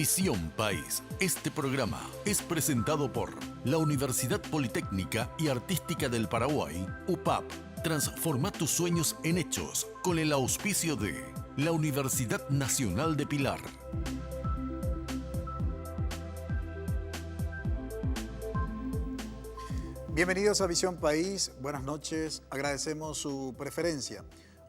Visión País. Este programa es presentado por la Universidad Politécnica y Artística del Paraguay, UPAP. Transforma tus sueños en hechos con el auspicio de la Universidad Nacional de Pilar. Bienvenidos a Visión País, buenas noches, agradecemos su preferencia.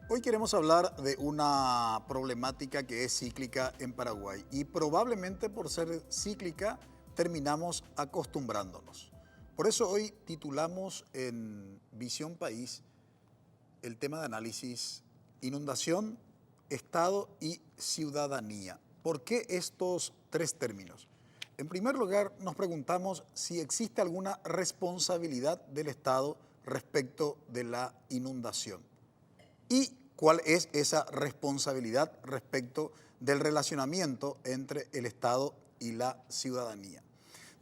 Hoy queremos hablar de una problemática que es cíclica en Paraguay y probablemente por ser cíclica terminamos acostumbrándonos. Por eso hoy titulamos en Visión País el tema de análisis: inundación, Estado y ciudadanía. ¿Por qué estos tres términos? En primer lugar, nos preguntamos si existe alguna responsabilidad del Estado respecto de la inundación. ¿Y cuál es esa responsabilidad respecto del relacionamiento entre el Estado y la ciudadanía?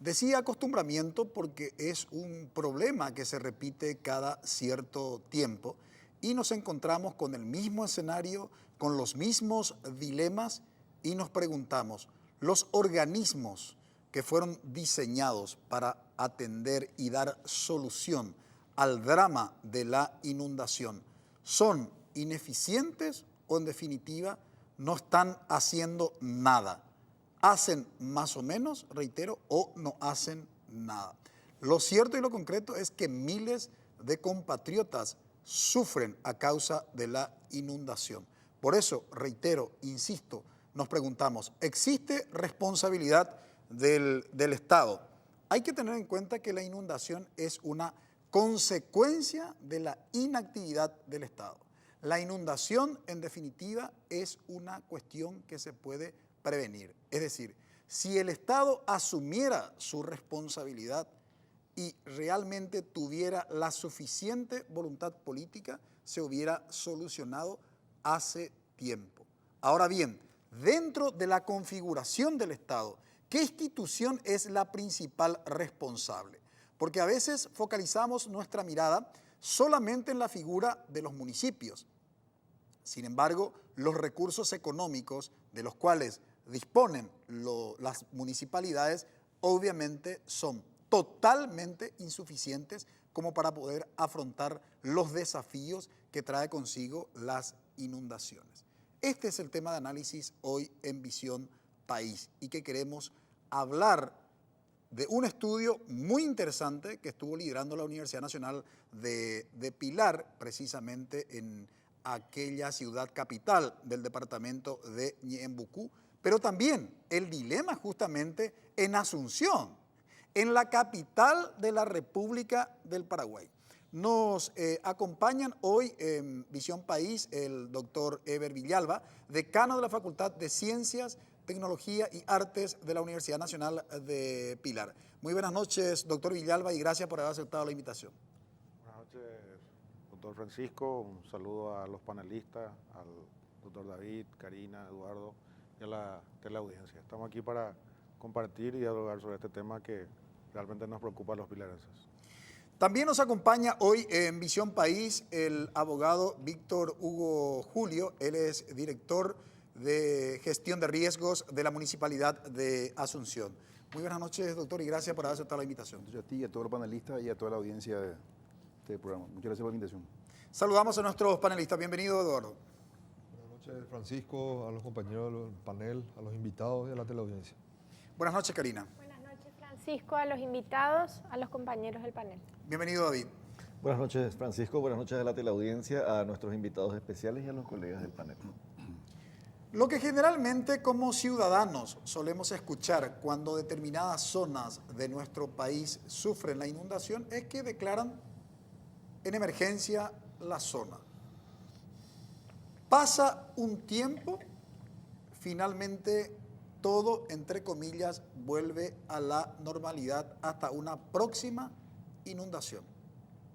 Decía acostumbramiento porque es un problema que se repite cada cierto tiempo y nos encontramos con el mismo escenario, con los mismos dilemas y nos preguntamos, ¿los organismos que fueron diseñados para atender y dar solución al drama de la inundación son ineficientes o en definitiva no están haciendo nada? ¿Hacen más o menos, reitero, o no hacen nada? Lo cierto y lo concreto es que miles de compatriotas sufren a causa de la inundación. Por eso, reitero, insisto, nos preguntamos, ¿existe responsabilidad del Estado? Hay que tener en cuenta que la inundación es una consecuencia de la inactividad del Estado. La inundación, en definitiva, es una cuestión que se puede prevenir. Es decir, si el Estado asumiera su responsabilidad y realmente tuviera la suficiente voluntad política, se hubiera solucionado hace tiempo. Ahora bien, dentro de la configuración del Estado, ¿qué institución es la principal responsable? Porque a veces focalizamos nuestra mirada solamente en la figura de los municipios. Sin embargo, los recursos económicos de los cuales disponen las municipalidades obviamente son totalmente insuficientes como para poder afrontar los desafíos que trae consigo las inundaciones. Este es el tema de análisis hoy en Visión País y que queremos hablar de un estudio muy interesante que estuvo liderando la Universidad Nacional de Pilar, precisamente en aquella ciudad capital del departamento de Ñeembucú, pero también el dilema justamente en Asunción, en la capital de la República del Paraguay. Nos acompañan hoy en Visión País el doctor Eber Villalba, decano de la Facultad de Ciencias, Tecnología y Artes de la Universidad Nacional de Pilar. Muy buenas noches, doctor Villalba, y gracias por haber aceptado la invitación. Buenas noches, doctor Francisco. Un saludo a los panelistas, al doctor David, Karina, Eduardo y a la teleaudiencia. Estamos aquí para compartir y dialogar sobre este tema que realmente nos preocupa a los pilarenses. También nos acompaña hoy en Visión País el abogado Víctor Hugo Julio. Él es director de Gestión de Riesgos de la Municipalidad de Asunción. Muy buenas noches, doctor, y gracias por haber aceptado la invitación. A ti, a todos los panelistas y a toda la audiencia de este programa. Muchas gracias por la invitación. Saludamos a nuestros panelistas. Bienvenido, Eduardo. Buenas noches, Francisco, a los compañeros del panel, a los invitados y a la teleaudiencia. Buenas noches, Karina. Buenas noches, Francisco, a los invitados, a los compañeros del panel. Bienvenido, David. Buenas noches, Francisco. Buenas noches a la teleaudiencia, a nuestros invitados especiales y a los colegas del panel. Lo que generalmente como ciudadanos solemos escuchar cuando determinadas zonas de nuestro país sufren la inundación es que declaran en emergencia la zona. Pasa un tiempo, finalmente todo, entre comillas, vuelve a la normalidad hasta una próxima inundación.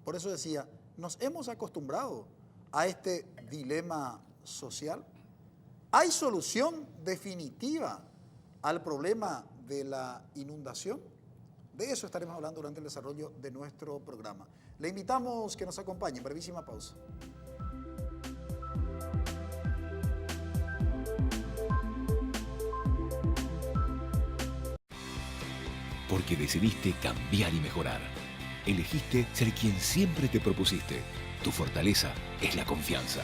Por eso decía, nos hemos acostumbrado a este dilema social. ¿Hay solución definitiva al problema de la inundación? De eso estaremos hablando durante el desarrollo de nuestro programa. Le invitamos que nos acompañe. Brevísima pausa. Porque decidiste cambiar y mejorar. Elegiste ser quien siempre te propusiste. Tu fortaleza es la confianza.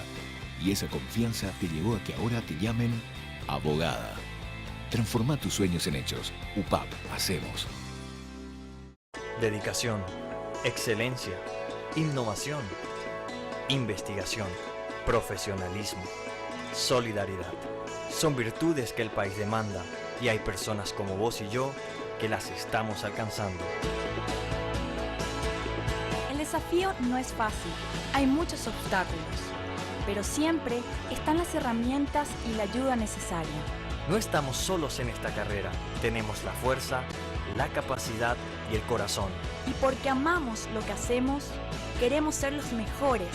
Y esa confianza te llevó a que ahora te llamen abogada. Transforma tus sueños en hechos. UPAP, hacemos. Dedicación, excelencia, innovación, investigación, profesionalismo, solidaridad. Son virtudes que el país demanda y hay personas como vos y yo que las estamos alcanzando. El desafío no es fácil, hay muchos obstáculos, pero siempre están las herramientas y la ayuda necesaria. No estamos solos en esta carrera, tenemos la fuerza, la capacidad y el corazón. Y porque amamos lo que hacemos, queremos ser los mejores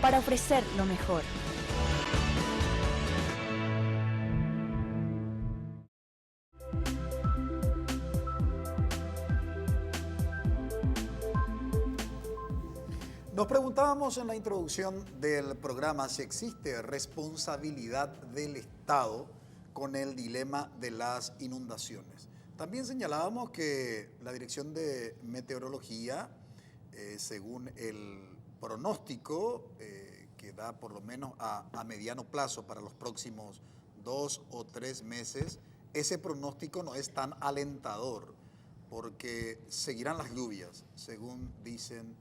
para ofrecer lo mejor. Nos preguntábamos en la introducción del programa si existe responsabilidad del Estado con el dilema de las inundaciones. También señalábamos que la Dirección de Meteorología, según el pronóstico que da por lo menos a mediano plazo para los próximos 2 o 3 meses, ese pronóstico no es tan alentador porque seguirán las lluvias, según dicen,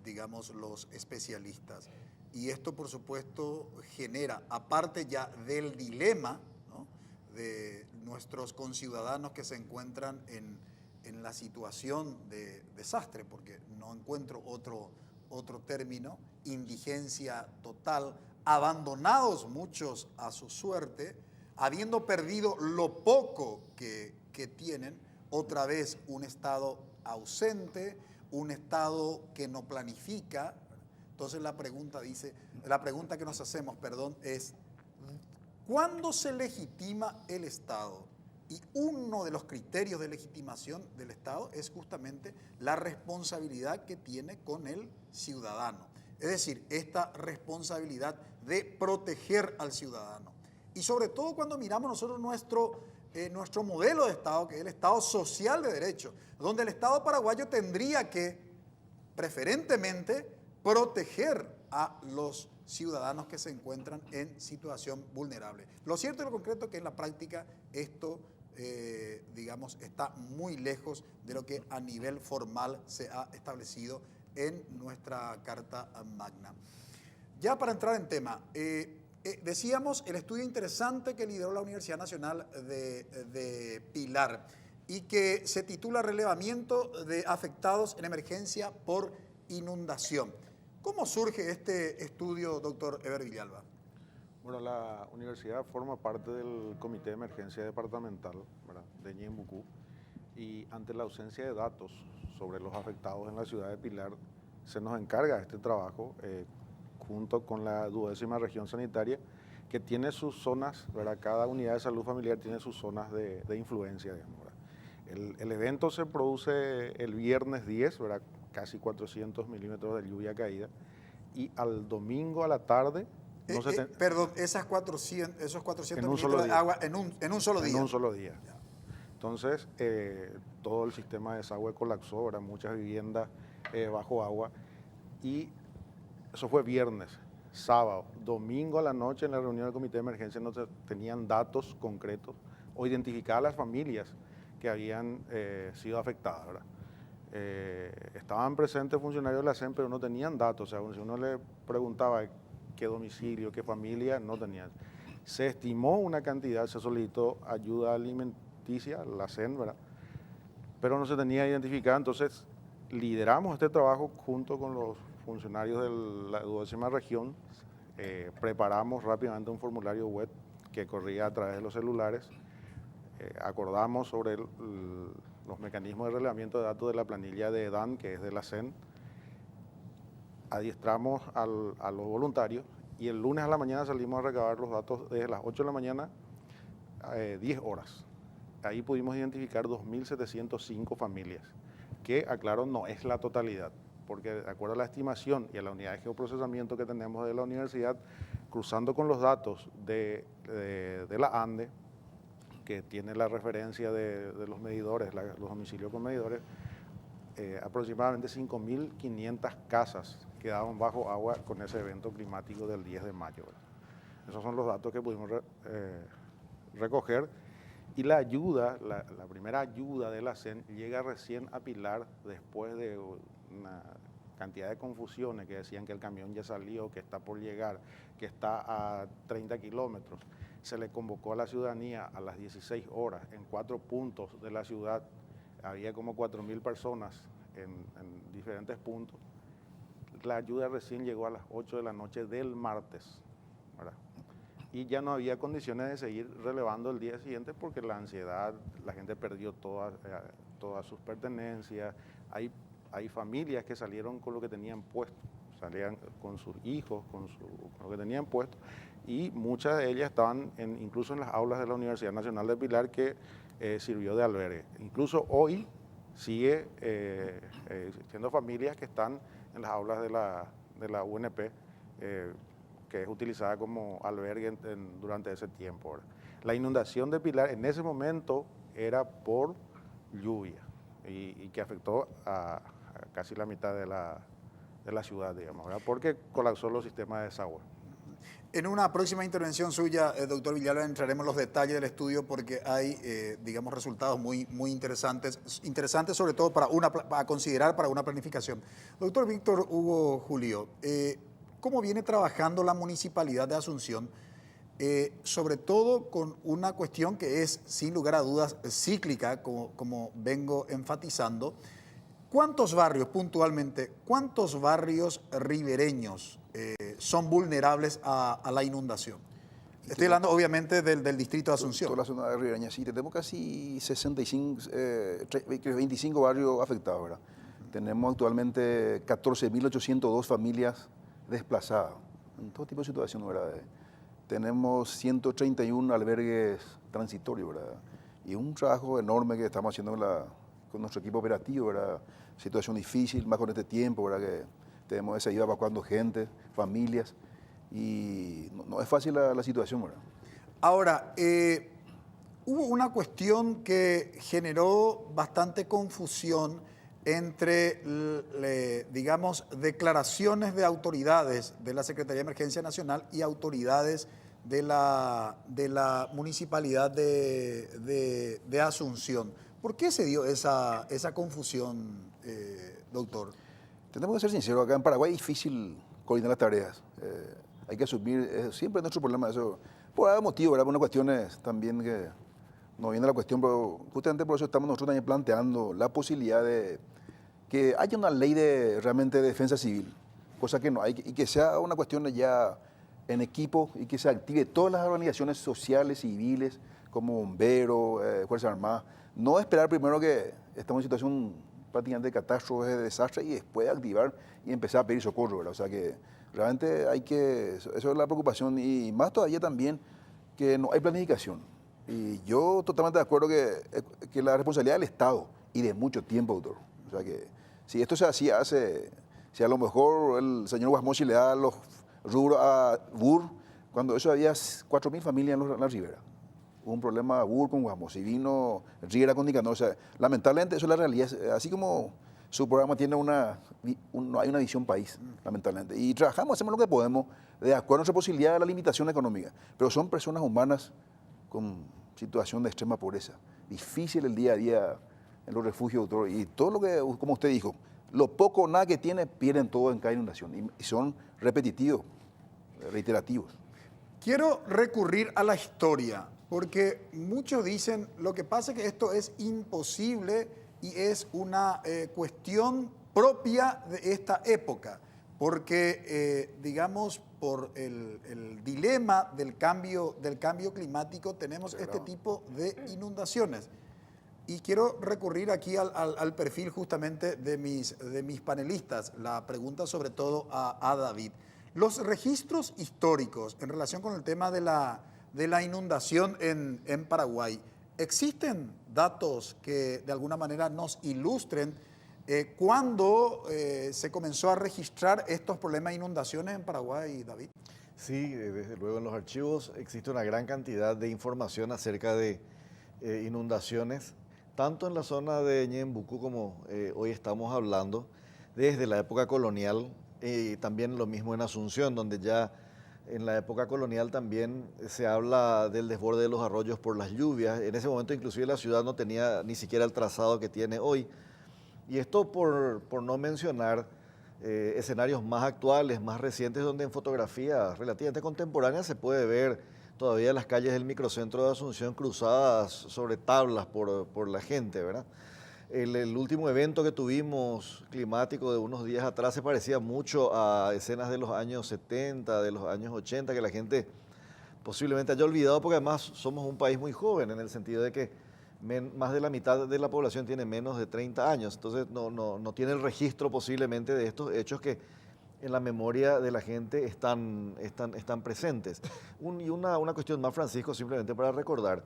digamos, los especialistas. Y esto, por supuesto, genera, aparte ya del dilema, ¿no?, de nuestros conciudadanos que se encuentran en la situación de desastre, porque no encuentro otro término, indigencia total, abandonados muchos a su suerte, habiendo perdido lo poco que tienen, otra vez un Estado ausente, un Estado que no planifica. Entonces la pregunta que nos hacemos, es, ¿cuándo se legitima el Estado? Y uno de los criterios de legitimación del Estado es justamente la responsabilidad que tiene con el ciudadano. Es decir, esta responsabilidad de proteger al ciudadano. Y sobre todo cuando miramos nosotros nuestro modelo de Estado, que es el Estado social de derecho, donde el Estado paraguayo tendría que, preferentemente, proteger a los ciudadanos que se encuentran en situación vulnerable. Lo cierto y lo concreto es que en la práctica esto, digamos, está muy lejos de lo que a nivel formal se ha establecido en nuestra Carta Magna. Ya para entrar en tema, decíamos el estudio interesante que lideró la Universidad Nacional de Pilar y que se titula Relevamiento de afectados en emergencia por inundación. ¿Cómo surge este estudio, doctor Eber Villalba? Bueno, la universidad forma parte del Comité de Emergencia Departamental, ¿verdad?, de Ñembucú, y ante la ausencia de datos sobre los afectados en la ciudad de Pilar, se nos encarga este trabajo junto con la 12ª región sanitaria, que tiene sus zonas, ¿verdad?, cada unidad de salud familiar tiene sus zonas de influencia, digamos, ¿verdad? El evento se produce el viernes 10, ¿verdad?, casi 400 milímetros de lluvia caída, y al domingo a la tarde... Perdón, esos 400 milímetros de agua en un solo día. En un solo día. Entonces, todo el sistema de desagüe colapsó, ¿verdad?, muchas viviendas bajo agua, y eso fue viernes. Sábado, domingo a la noche en la reunión del Comité de Emergencia no se tenían datos concretos o identificar a las familias que habían sido afectadas, ¿verdad? Estaban presentes funcionarios de la SEM, pero no tenían datos. O sea, si uno le preguntaba qué domicilio, qué familia, no tenían. Se estimó una cantidad, se solicitó ayuda alimenticia, la SEM, ¿verdad?, pero no se tenía identificada. Entonces, lideramos este trabajo junto con los funcionarios de la 12ª región, preparamos rápidamente un formulario web que corría a través de los celulares, acordamos sobre los mecanismos de relevamiento de datos de la planilla de EDAN, que es de la SEN, adiestramos a los voluntarios y el lunes a la mañana salimos a recabar los datos desde las 8 de la mañana a 10 horas. Ahí pudimos identificar 2.705 familias, que, aclaro, no es la totalidad, porque de acuerdo a la estimación y a la unidad de geoprocesamiento que tenemos de la universidad, cruzando con los datos de la ANDE, que tiene la referencia de los medidores, los domicilios con medidores, aproximadamente 5.500 casas quedaban bajo agua con ese evento climático del 10 de mayo. ¿verdad? Esos son los datos que pudimos recoger. Y la ayuda, la primera ayuda de la CEN llega recién a Pilar después de una cantidad de confusiones que decían que el camión ya salió, que está por llegar, que está a 30 kilómetros. Se le convocó a la ciudadanía a las 16 horas en 4 puntos de la ciudad. Había como 4.000 personas en diferentes puntos. La ayuda recién llegó a las 8 de la noche del martes, ¿verdad? Y ya no había condiciones de seguir relevando el día siguiente porque la ansiedad, la gente perdió todas sus pertenencias. Hay familias que salieron con lo que tenían puesto, salían con sus hijos, con lo que tenían puesto, y muchas de ellas estaban incluso en las aulas de la Universidad Nacional de Pilar, que sirvió de albergue. Incluso hoy sigue existiendo familias que están en las aulas de la UNP, que es utilizada como albergue durante ese tiempo. ¿verdad? La inundación de Pilar en ese momento era por lluvia y que afectó a casi la mitad de la ciudad, digamos, ¿verdad? Porque colapsó los sistemas de desagüe. En una próxima intervención suya, doctor Villalba, entraremos en los detalles del estudio porque hay, digamos, resultados muy interesantes sobre todo para considerar para una planificación. Doctor Víctor Hugo Julio, ¿cómo viene trabajando la Municipalidad de Asunción, sobre todo con una cuestión que es, sin lugar a dudas, cíclica, como vengo enfatizando? ¿Cuántos barrios, puntualmente, cuántos barrios ribereños son vulnerables a la inundación? Estoy hablando, obviamente, del distrito de Asunción. Toda la zona de ribereña, sí, tenemos casi 25 barrios afectados, ¿verdad? Tenemos actualmente 14.802 familias desplazadas, en todo tipo de situaciones, ¿verdad? Tenemos 131 albergues transitorios, ¿verdad? Y un trabajo enorme que estamos haciendo con nuestro equipo operativo, ¿verdad? Situación difícil, más con este tiempo, ¿verdad? Que tenemos que seguir evacuando gente, familias, y no es fácil la situación, ¿verdad? Ahora, hubo una cuestión que generó bastante confusión entre, digamos, declaraciones de autoridades de la Secretaría de Emergencia Nacional y autoridades de la Municipalidad de Asunción. ¿Por qué se dio esa confusión, doctor? Tenemos que ser sinceros, acá en Paraguay es difícil coordinar las tareas. Hay que asumir, siempre es nuestro problema eso. Por algún motivo, ¿verdad? Por unas cuestiones también que no viene la cuestión, pero justamente por eso estamos nosotros también planteando la posibilidad de que haya una ley realmente de defensa civil, cosa que no hay, y que sea una cuestión ya en equipo y que se active todas las organizaciones sociales, civiles, como bomberos, Fuerzas Armadas. No esperar primero que estamos en situación prácticamente de catástrofe, de desastre, y después activar y empezar a pedir socorro, ¿verdad? O sea que realmente eso es la preocupación, y más todavía también que no hay planificación. Y yo totalmente de acuerdo que la responsabilidad del Estado, y de mucho tiempo, doctor. O sea que si esto se hacía si a lo mejor el señor Guasmochi le da los rubros a BUR, cuando eso había 4.000 familias en la ribera. Hubo un problema BUR con Guasmochi, y vino Riera con Nicanor. O sea, lamentablemente eso es la realidad. Así como su programa tiene hay una visión país, lamentablemente. Y trabajamos, hacemos lo que podemos, de acuerdo a nuestra posibilidad de la limitación económica. Pero son personas humanas con situación de extrema pobreza. Difícil el día a día en los refugios, doctor. Y todo lo que, como usted dijo, lo poco o nada que tiene, pierden todo en cada inundación. Y son repetitivos, reiterativos. Quiero recurrir a la historia, porque muchos dicen, lo que pasa es que esto es imposible y es una cuestión propia de esta época, porque, digamos, por el dilema del cambio climático tenemos este tipo de inundaciones. Y quiero recurrir aquí al perfil justamente de mis panelistas, la pregunta sobre todo a David. Los registros históricos en relación con el tema de la inundación en Paraguay, ¿existen datos que de alguna manera nos ilustren cuándo se comenzó a registrar estos problemas de inundaciones en Paraguay, David? Sí, desde luego en los archivos existe una gran cantidad de información acerca de inundaciones, tanto en la zona de Ñembucú como hoy estamos hablando, desde la época colonial, y también lo mismo en Asunción, donde ya en la época colonial también se habla del desborde de los arroyos por las lluvias. En ese momento inclusive la ciudad no tenía ni siquiera el trazado que tiene hoy. Y esto por no mencionar escenarios más actuales, más recientes, donde en fotografías relativamente contemporáneas se puede ver todavía las calles del microcentro de Asunción cruzadas sobre tablas por la gente, ¿verdad? El último evento que tuvimos climático de unos días atrás se parecía mucho a escenas de los años 70, de los años 80, que la gente posiblemente haya olvidado, porque además somos un país muy joven, en el sentido de que más de la mitad de la población tiene menos de 30 años, entonces no tiene el registro posiblemente de estos hechos que en la memoria de la gente están presentes. Y una cuestión más, Francisco, simplemente para recordar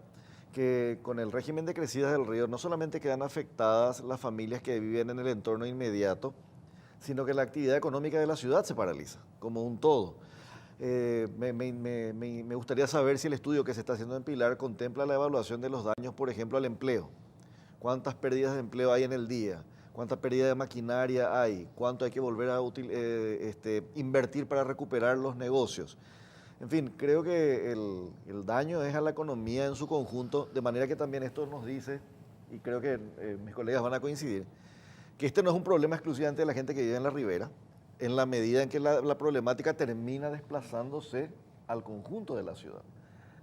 que con el régimen de crecidas del río no solamente quedan afectadas las familias que viven en el entorno inmediato, sino que la actividad económica de la ciudad se paraliza, como un todo. Me gustaría saber si el estudio que se está haciendo en Pilar contempla la evaluación de los daños, por ejemplo, al empleo. ¿Cuántas pérdidas de empleo hay en el día? ¿Cuánta pérdida de maquinaria hay? ¿Cuánto hay que volver a invertir para recuperar los negocios? En fin, creo que el daño es a la economía en su conjunto, de manera que también esto nos dice, y creo que mis colegas van a coincidir, que este no es un problema exclusivamente de la gente que vive en la ribera, en la medida en que la problemática termina desplazándose al conjunto de la ciudad.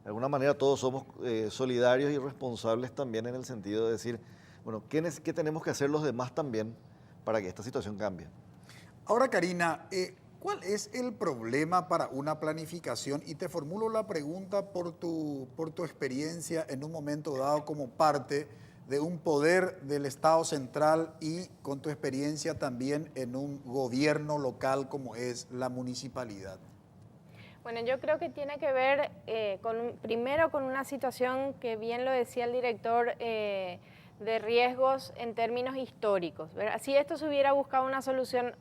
De alguna manera todos somos solidarios y responsables también en el sentido de decir, bueno, ¿qué tenemos que hacer los demás también para que esta situación cambie? Ahora, Karina, ¿cuál es el problema para una planificación? Y te formulo la pregunta por tu experiencia en un momento dado como parte de un poder del Estado central y con tu experiencia también en un gobierno local como es la municipalidad. Bueno, yo creo que tiene que ver primero con una situación que bien lo decía el director, de riesgos en términos históricos, ¿verdad? Si esto se hubiera buscado una solución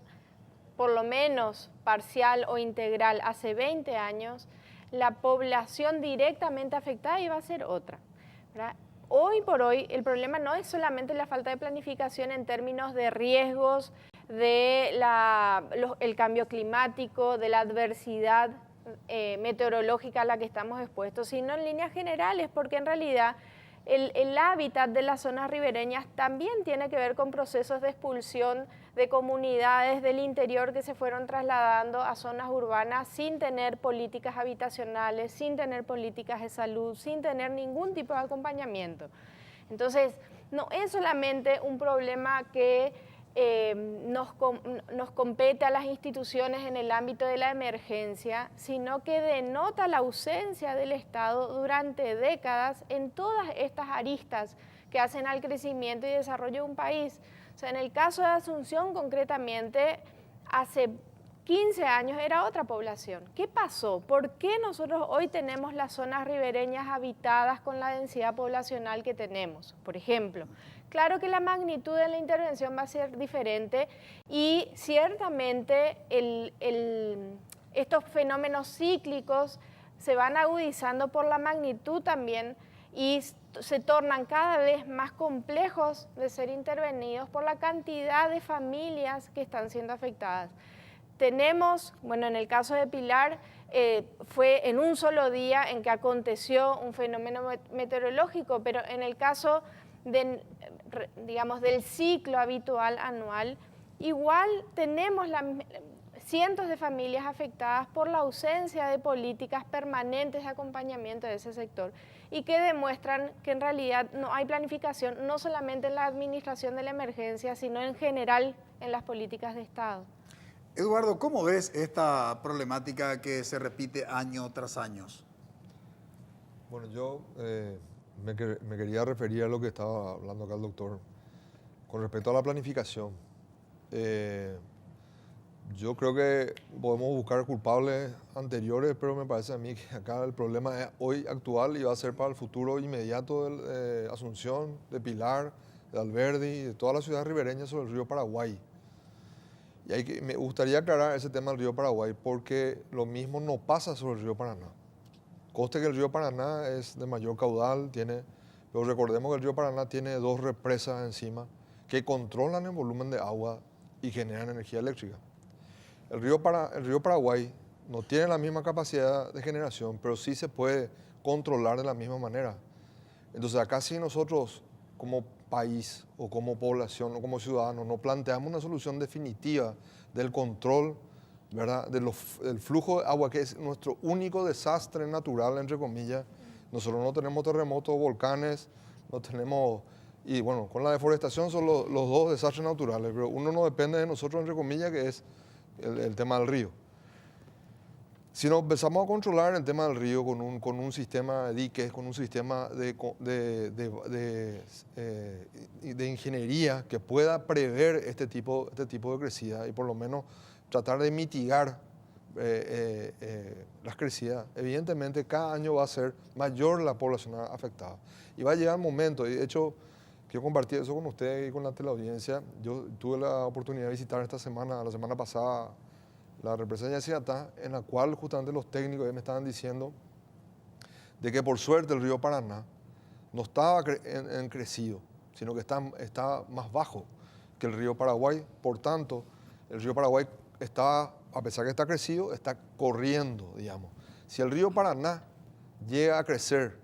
por lo menos parcial o integral hace 20 años, la población directamente afectada iba a ser otra, ¿verdad? Hoy por hoy el problema no es solamente la falta de planificación en términos de riesgos, de el cambio climático, de la adversidad meteorológica a la que estamos expuestos, sino en líneas generales, porque en realidad el hábitat de las zonas ribereñas también tiene que ver con procesos de expulsión de comunidades del interior que se fueron trasladando a zonas urbanas sin tener políticas habitacionales, sin tener políticas de salud, sin tener ningún tipo de acompañamiento. Entonces, no es solamente un problema que nos compete a las instituciones en el ámbito de la emergencia, sino que denota la ausencia del Estado durante décadas en todas estas aristas que hacen al crecimiento y desarrollo de un país. O sea, en el caso de Asunción, concretamente, hace 15 años era otra población. ¿Qué pasó? ¿Por qué nosotros hoy tenemos las zonas ribereñas habitadas con la densidad poblacional que tenemos? Por ejemplo, claro que la magnitud de la intervención va a ser diferente y ciertamente estos fenómenos cíclicos se van agudizando por la magnitud también y se tornan cada vez más complejos de ser intervenidos por la cantidad de familias que están siendo afectadas. Tenemos, bueno, en el caso de Pilar, fue en un solo día en que aconteció un fenómeno meteorológico, pero en el caso digamos, del ciclo habitual anual, igual tenemos cientos de familias afectadas por la ausencia de políticas permanentes de acompañamiento de ese sector y que demuestran que en realidad no hay planificación, no solamente en la administración de la emergencia, sino en general en las políticas de Estado. Eduardo, ¿cómo ves esta problemática que se repite año tras año? Bueno, yo me quería referir a lo que estaba hablando acá el doctor con respecto a la planificación. Yo creo que podemos buscar culpables anteriores, pero me parece a mí que acá el problema es hoy actual y va a ser para el futuro inmediato de Asunción, de Pilar, de Alberdi y de todas las ciudades ribereñas sobre el río Paraguay. Y me gustaría aclarar ese tema del río Paraguay porque lo mismo no pasa sobre el río Paraná. Conste que el río Paraná es de mayor caudal, tiene Pero recordemos que el río Paraná tiene 2 represas encima que controlan el volumen de agua y generan energía eléctrica. El río Paraguay no tiene la misma capacidad de generación, pero sí se puede controlar de la misma manera. Entonces acá sí nosotros como país o como población o como ciudadanos no planteamos una solución definitiva del control, ¿verdad?, del flujo de agua, que es nuestro único desastre natural, entre comillas. Nosotros no tenemos terremotos, volcanes, no tenemos... Y bueno, con la deforestación son los 2 desastres naturales, pero uno no depende de nosotros, entre comillas, que es el tema del río. Si nos empezamos a controlar el tema del río con un sistema de diques, con un sistema de ingeniería que pueda prever este tipo de crecida y por lo menos tratar de mitigar las crecidas, evidentemente cada año va a ser mayor la población afectada. Y va a llegar el momento, y de hecho quiero compartir eso con ustedes y con la teleaudiencia. Yo tuve la oportunidad de visitar la semana pasada, la represa de Yacyretá, en la cual justamente los técnicos me estaban diciendo de que por suerte el río Paraná no estaba en crecido, sino que está más bajo que el río Paraguay. Por tanto, el río Paraguay está, a pesar que está crecido, está corriendo, digamos. Si el río Paraná llega a crecer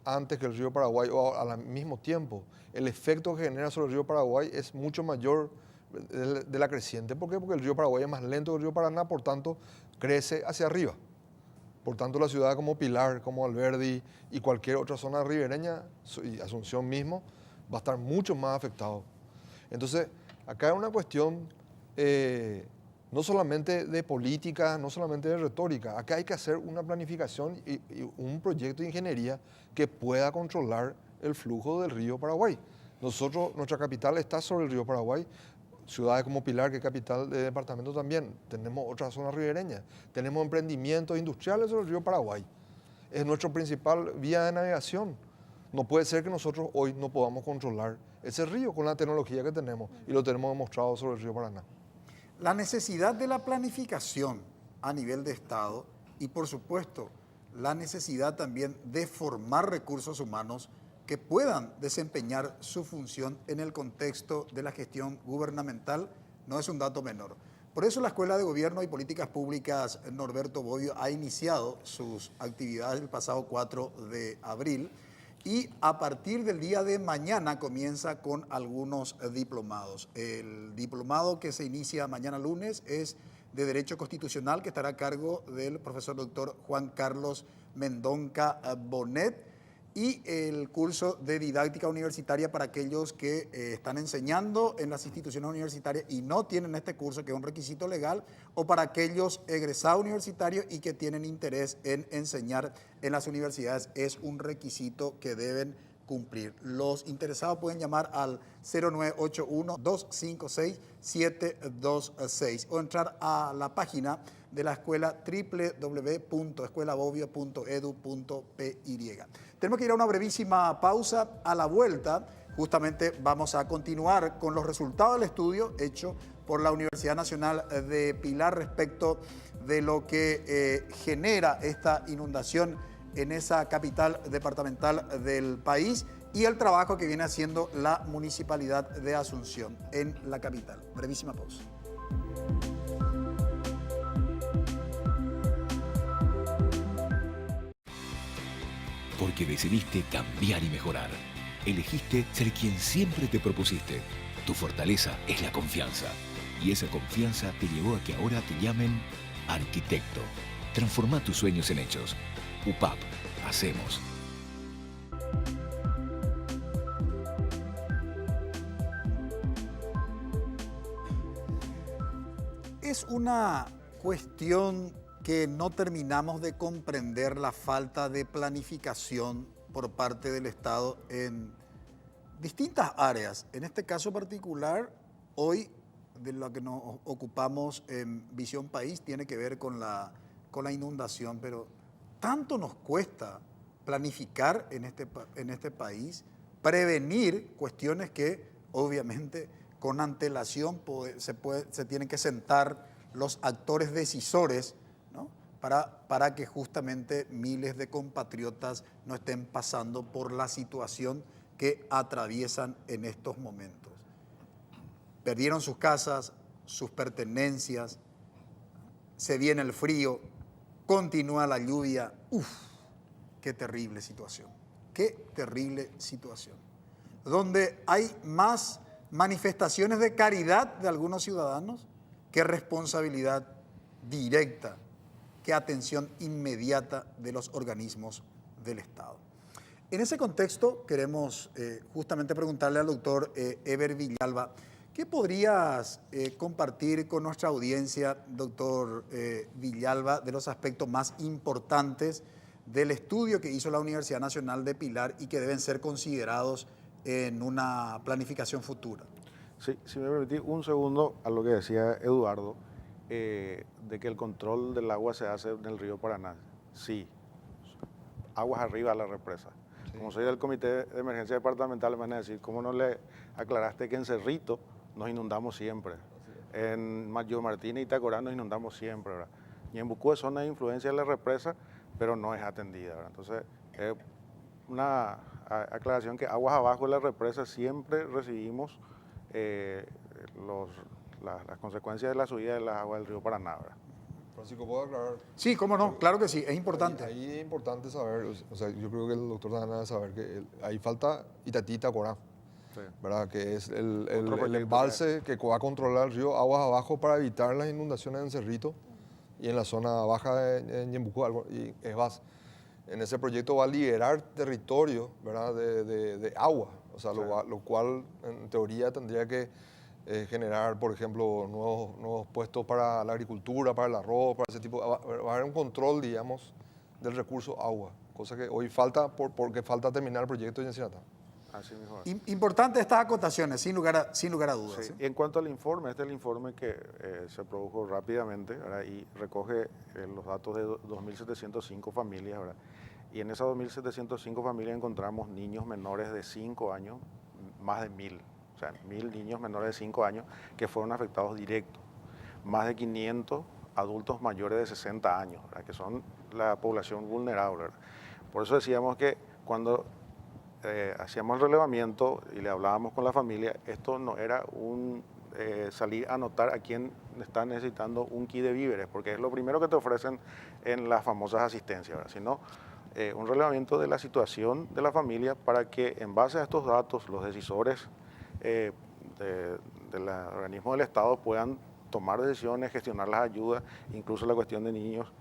antes que el río Paraguay o al mismo tiempo, el efecto que genera sobre el río Paraguay es mucho mayor de la creciente. ¿Por qué? Porque el río Paraguay es más lento que el río Paraná, por tanto, crece hacia arriba. Por tanto, la ciudad como Pilar, como Alberdi y cualquier otra zona ribereña, y Asunción mismo, va a estar mucho más afectado. Entonces, acá es una cuestión no solamente de política, no solamente de retórica. Acá hay que hacer una planificación y un proyecto de ingeniería que pueda controlar el flujo del río Paraguay. Nuestra capital está sobre el río Paraguay. Ciudades como Pilar, que es capital de departamento también. Tenemos otras zonas ribereñas. Tenemos emprendimientos industriales sobre el río Paraguay. Es nuestra principal vía de navegación. No puede ser que nosotros hoy no podamos controlar ese río con la tecnología que tenemos, y lo tenemos demostrado sobre el río Paraná. La necesidad de la planificación a nivel de Estado y, por supuesto, la necesidad también de formar recursos humanos que puedan desempeñar su función en el contexto de la gestión gubernamental no es un dato menor. Por eso la Escuela de Gobierno y Políticas Públicas Norberto Bobbio ha iniciado sus actividades el pasado 4 de abril y a partir del día de mañana comienza con algunos diplomados. El diplomado que se inicia mañana lunes es de Derecho Constitucional, que estará a cargo del profesor doctor Juan Carlos Mendonca Bonet, y el curso de didáctica universitaria para aquellos que están enseñando en las instituciones universitarias y no tienen este curso, que es un requisito legal, o para aquellos egresados universitarios y que tienen interés en enseñar en las universidades, es un requisito que deben cumplir. Los interesados pueden llamar al 0981-256-726 o entrar a la página de la escuela www.escuelabobbio.edu.py. Tenemos que ir a una brevísima pausa. A la vuelta, justamente vamos a continuar con los resultados del estudio hecho por la Universidad Nacional de Pilar respecto de lo que genera esta inundación en esa capital departamental del país y el trabajo que viene haciendo la Municipalidad de Asunción en la capital. Brevísima pausa. Porque decidiste cambiar y mejorar. Elegiste ser quien siempre te propusiste. Tu fortaleza es la confianza. Y esa confianza te llevó a que ahora te llamen arquitecto. Transforma tus sueños en hechos. UPAP. Hacemos. Es una cuestión que no terminamos de comprender, la falta de planificación por parte del Estado en distintas áreas. En este caso particular, hoy de lo que nos ocupamos en Visión País tiene que ver con la inundación, pero tanto nos cuesta planificar en este país, prevenir cuestiones que obviamente con antelación se tienen que sentar los actores decisores, ¿no?, para que justamente miles de compatriotas no estén pasando por la situación que atraviesan en estos momentos. Perdieron sus casas, sus pertenencias, se viene el frío, continúa la lluvia. ¡Uf! ¡Qué terrible situación! ¡Qué terrible situación! Donde hay más manifestaciones de caridad de algunos ciudadanos que responsabilidad directa, que atención inmediata de los organismos del Estado. En ese contexto queremos justamente preguntarle al doctor Eber Villalba, ¿qué podrías compartir con nuestra audiencia, doctor Villalba, de los aspectos más importantes del estudio que hizo la Universidad Nacional de Pilar y que deben ser considerados en una planificación futura? Sí, si me permitís un segundo a lo que decía Eduardo, de que el control del agua se hace en el río Paraná. Sí, aguas arriba a la represa. Sí. Como soy del Comité de Emergencia Departamental, me van a decir, ¿cómo no le aclaraste que en Cerrito nos inundamos siempre? En Mayo Martínez y Tacorá nos inundamos siempre, ¿verdad? Y en Bucú es zona de influencia de la represa, pero no es atendida, ¿verdad? Entonces, una aclaración que aguas abajo de la represa siempre recibimos las consecuencias de la subida de las aguas del río Paraná, ¿verdad? Francisco, ¿puedo aclarar? Sí, cómo no, claro que sí, es importante. Ahí es importante saber, o sea, yo creo que el doctor Dana debe saber que ahí falta Itatí y Tacorá, sí, ¿verdad? Que es el embalse que va a controlar el río aguas abajo para evitar las inundaciones en Cerrito y en la zona baja de Ñembucú, y Esvás. En ese proyecto va a liberar territorio, ¿verdad? de agua, o sea, sí, lo cual en teoría tendría que generar, por ejemplo, nuevos puestos para la agricultura, para el arroz, para ese tipo. Va a haber un control, digamos, del recurso agua, cosa que hoy falta porque falta terminar el proyecto de Ensenada. Así mismo. Importante estas acotaciones, sin lugar a dudas. Sí. Y en cuanto al informe, este es el informe que se produjo rápidamente, ¿verdad? Y recoge los datos de 2.705 familias, ¿verdad? Y en esas 2.705 familias encontramos niños menores de 5 años, más de 1.000. O sea, 1.000 niños menores de 5 años que fueron afectados directos. Más de 500 adultos mayores de 60 años, ¿verdad? Que son la población vulnerable, ¿verdad? Por eso decíamos que cuando hacíamos el relevamiento y le hablábamos con la familia, esto no era un salir a anotar a quién está necesitando un kit de víveres, porque es lo primero que te ofrecen en las famosas asistencias, ¿verdad? Sino un relevamiento de la situación de la familia para que en base a estos datos los decisores del organismo del Estado puedan tomar decisiones, gestionar las ayudas, incluso la cuestión de niños,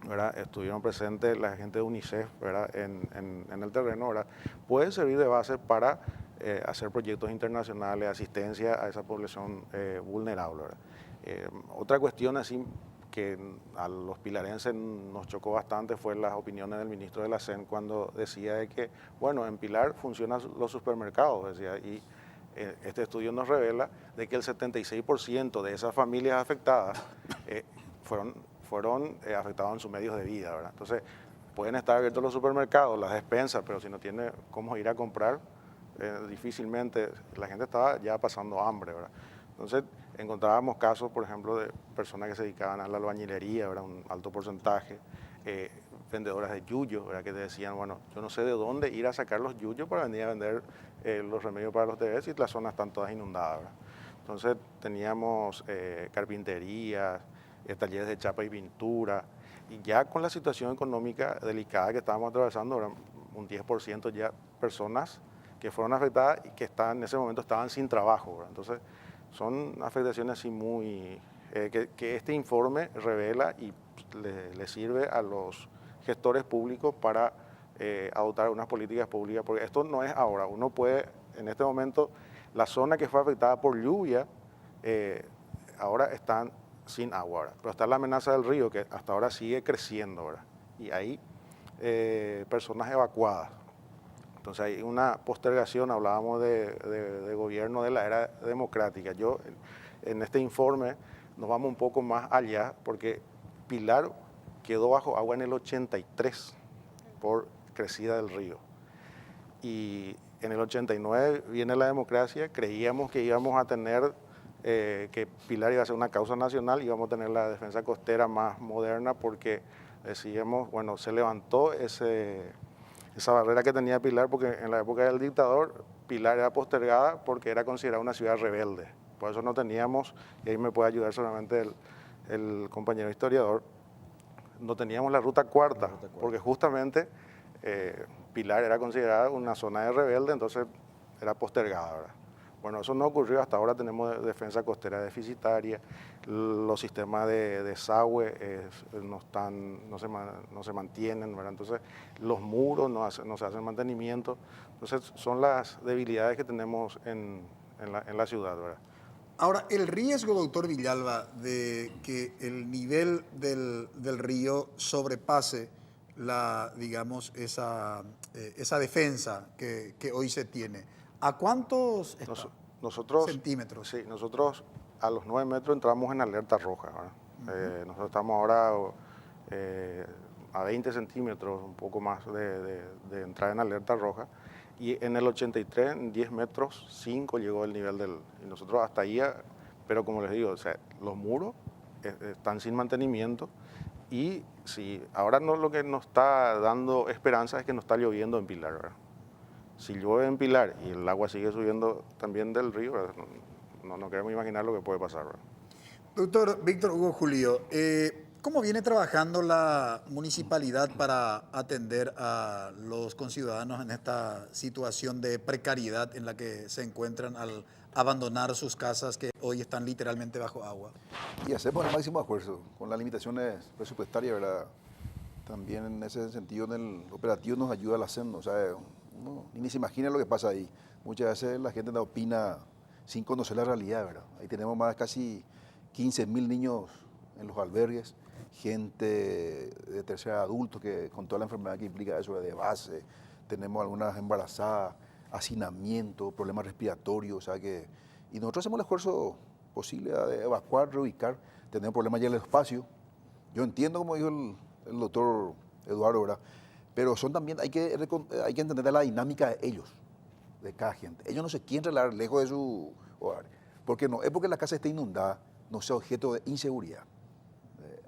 ¿verdad? Estuvieron presentes la gente de UNICEF, ¿verdad? En el terreno, ¿verdad? Puede servir de base para hacer proyectos internacionales, asistencia a esa población vulnerable, ¿verdad? Otra cuestión así que a los pilarenses nos chocó bastante fue las opiniones del ministro de la CEN cuando decía de que, bueno, en Pilar funcionan los supermercados, decía, y este estudio nos revela de que el 76% de esas familias afectadas fueron afectados en sus medios de vida, ¿verdad? Entonces, pueden estar abiertos los supermercados, las despensas, pero si no tiene cómo ir a comprar, difícilmente, la gente estaba ya pasando hambre, ¿verdad? Entonces, encontrábamos casos, por ejemplo, de personas que se dedicaban a la albañilería, ¿verdad? Un alto porcentaje, vendedoras de yuyos, ¿verdad? Que te decían, bueno, yo no sé de dónde ir a sacar los yuyos para venir a vender los remedios para los bebés y las zonas están todas inundadas, ¿verdad? Entonces, teníamos carpinterías, talleres de chapa y pintura, y ya con la situación económica delicada que estábamos atravesando, ¿verdad? Un 10% ya personas que fueron afectadas y que en ese momento estaban sin trabajo, ¿verdad? Entonces, son afectaciones así muy... que este informe revela y le sirve a los gestores públicos para adoptar unas políticas públicas, porque esto no es ahora. Uno puede, en este momento, la zona que fue afectada por lluvia, ahora están sin agua, ¿verdad? Pero está la amenaza del río, que hasta ahora sigue creciendo, ¿verdad? Y hay personas evacuadas. Entonces hay una postergación, hablábamos de gobierno de la era democrática. Yo, en este informe, nos vamos un poco más allá, porque Pilar quedó bajo agua en el 83 por crecida del río. Y en el 89 viene la democracia, creíamos que íbamos a tener que Pilar iba a ser una causa nacional y íbamos a tener la defensa costera más moderna porque decíamos, bueno, se levantó esa barrera que tenía Pilar porque en la época del dictador Pilar era postergada porque era considerada una ciudad rebelde. Por eso no teníamos, y ahí me puede ayudar solamente el compañero historiador, no teníamos la ruta cuarta, porque justamente Pilar era considerada una zona de rebelde, entonces era postergada, ¿verdad? Bueno, eso no ocurrió, hasta ahora tenemos defensa costera deficitaria, los sistemas de desagüe no se mantienen, ¿verdad? Entonces los muros no se hacen mantenimiento, entonces son las debilidades que tenemos en la ciudad, ¿verdad? Ahora, el riesgo, doctor Villalba, de que el nivel del río sobrepase digamos, esa defensa que hoy se tiene, ¿a cuántos centímetros? Sí, nosotros a los 9 metros entramos en alerta roja, ¿verdad? Nosotros estamos ahora a 20 centímetros, un poco más de entrar en alerta roja. Y en el 83, en 10 metros, 5 llegó el nivel y nosotros hasta ahí, pero como les digo, o sea, los muros están sin mantenimiento y si ahora lo que nos está dando esperanza es que no está lloviendo en Pilar, ¿verdad? Si llueve en Pilar y el agua sigue subiendo también del río, ¿verdad? No queremos imaginar lo que puede pasar, ¿verdad? Doctor Víctor Hugo Julio, ¿cómo viene trabajando la municipalidad para atender a los conciudadanos en esta situación de precariedad en la que se encuentran al abandonar sus casas que hoy están literalmente bajo agua? Y hacemos el máximo esfuerzo con las limitaciones presupuestarias, ¿verdad? También en ese sentido, en el operativo nos ayuda al hacerlo. O sea, uno ni se imagina lo que pasa ahí. Muchas veces la gente no opina sin conocer la realidad, ¿verdad? Ahí tenemos más casi 15.000 niños en los albergues, gente de tercera edad, adultos que con toda la enfermedad que implica eso de base, tenemos algunas embarazadas, hacinamiento, problemas respiratorios, o sea que, y nosotros hacemos el esfuerzo posible de evacuar, reubicar, tenemos problemas ya en el espacio. Yo entiendo, como dijo el doctor Eduardo, ¿verdad? Pero son también, hay que entender la dinámica de ellos, de cada gente. Ellos no se quieren trasladar lejos de su hogar, porque no es porque la casa esté inundada, no sea objeto de inseguridad,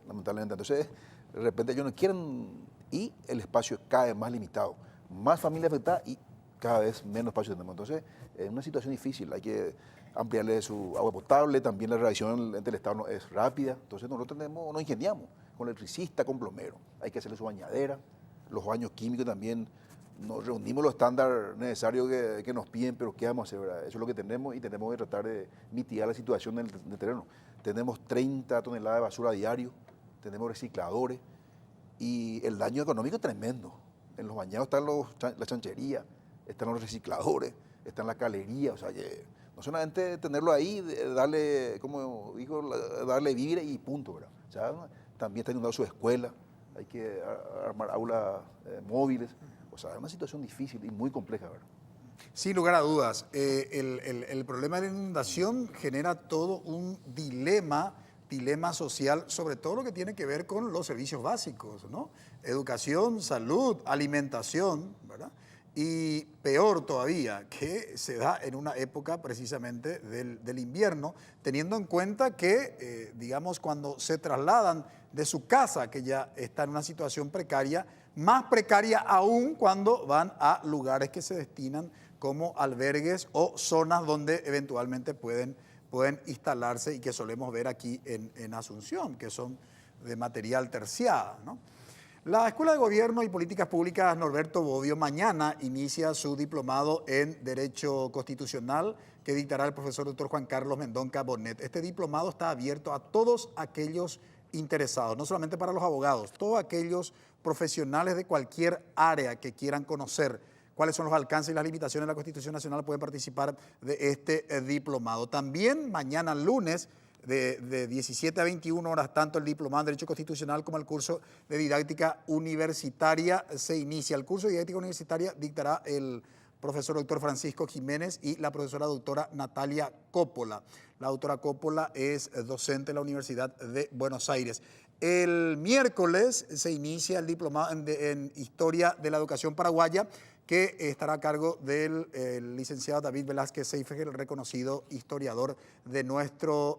lamentablemente. Entonces, de repente ellos no quieren y el espacio es cada vez más limitado, más familias afectadas y cada vez menos espacio tenemos. Entonces, es una situación difícil, hay que ampliarle su agua potable, también la relación entre el Estado no es rápida, entonces nosotros nos ingeniamos con electricista, con plomero, hay que hacerle su bañadera, los baños químicos también, nos reunimos los estándares necesarios que nos piden, pero ¿qué vamos a hacer? ¿Verdad? Eso es lo que tenemos y tenemos que tratar de mitigar la situación del terreno. Tenemos 30 toneladas de basura a diario, tenemos recicladores y el daño económico es tremendo. En los bañados están la chanchería, están los recicladores, están la calería, o sea, no solamente tenerlo ahí, darle, como dijo, darle vivir y punto, ¿verdad? O sea, también está inundado su escuela, hay que armar aulas móviles, o sea, es una situación difícil y muy compleja, ¿verdad? Sin lugar a dudas, el problema de la inundación genera todo un dilema social, sobre todo lo que tiene que ver con los servicios básicos, ¿no? Educación, salud, alimentación, ¿verdad? Y peor todavía, que se da en una época precisamente del invierno, teniendo en cuenta que, digamos, cuando se trasladan de su casa, que ya está en una situación precaria, más precaria aún cuando van a lugares que se destinan como albergues o zonas donde eventualmente pueden instalarse y que solemos ver aquí en Asunción, que son de material terciado, ¿no? La Escuela de Gobierno y Políticas Públicas Norberto Bobbio mañana inicia su diplomado en Derecho Constitucional que dictará el profesor Dr. Juan Carlos Mendonca Bonet. Este diplomado está abierto a todos aquellos interesados, no solamente para los abogados, todos aquellos profesionales de cualquier área que quieran conocer cuáles son los alcances y las limitaciones de la Constitución Nacional pueden participar de este diplomado. También mañana lunes de 17 a 21 horas, tanto el diplomado en Derecho Constitucional como el curso de Didáctica Universitaria se inicia. El curso de Didáctica Universitaria dictará el profesor doctor Francisco Jiménez y la profesora doctora Natalia Coppola. La doctora Coppola es docente de la Universidad de Buenos Aires. El miércoles se inicia el diplomado en Historia de la Educación Paraguaya, que estará a cargo del licenciado David Velázquez Seifert, el reconocido historiador de nuestro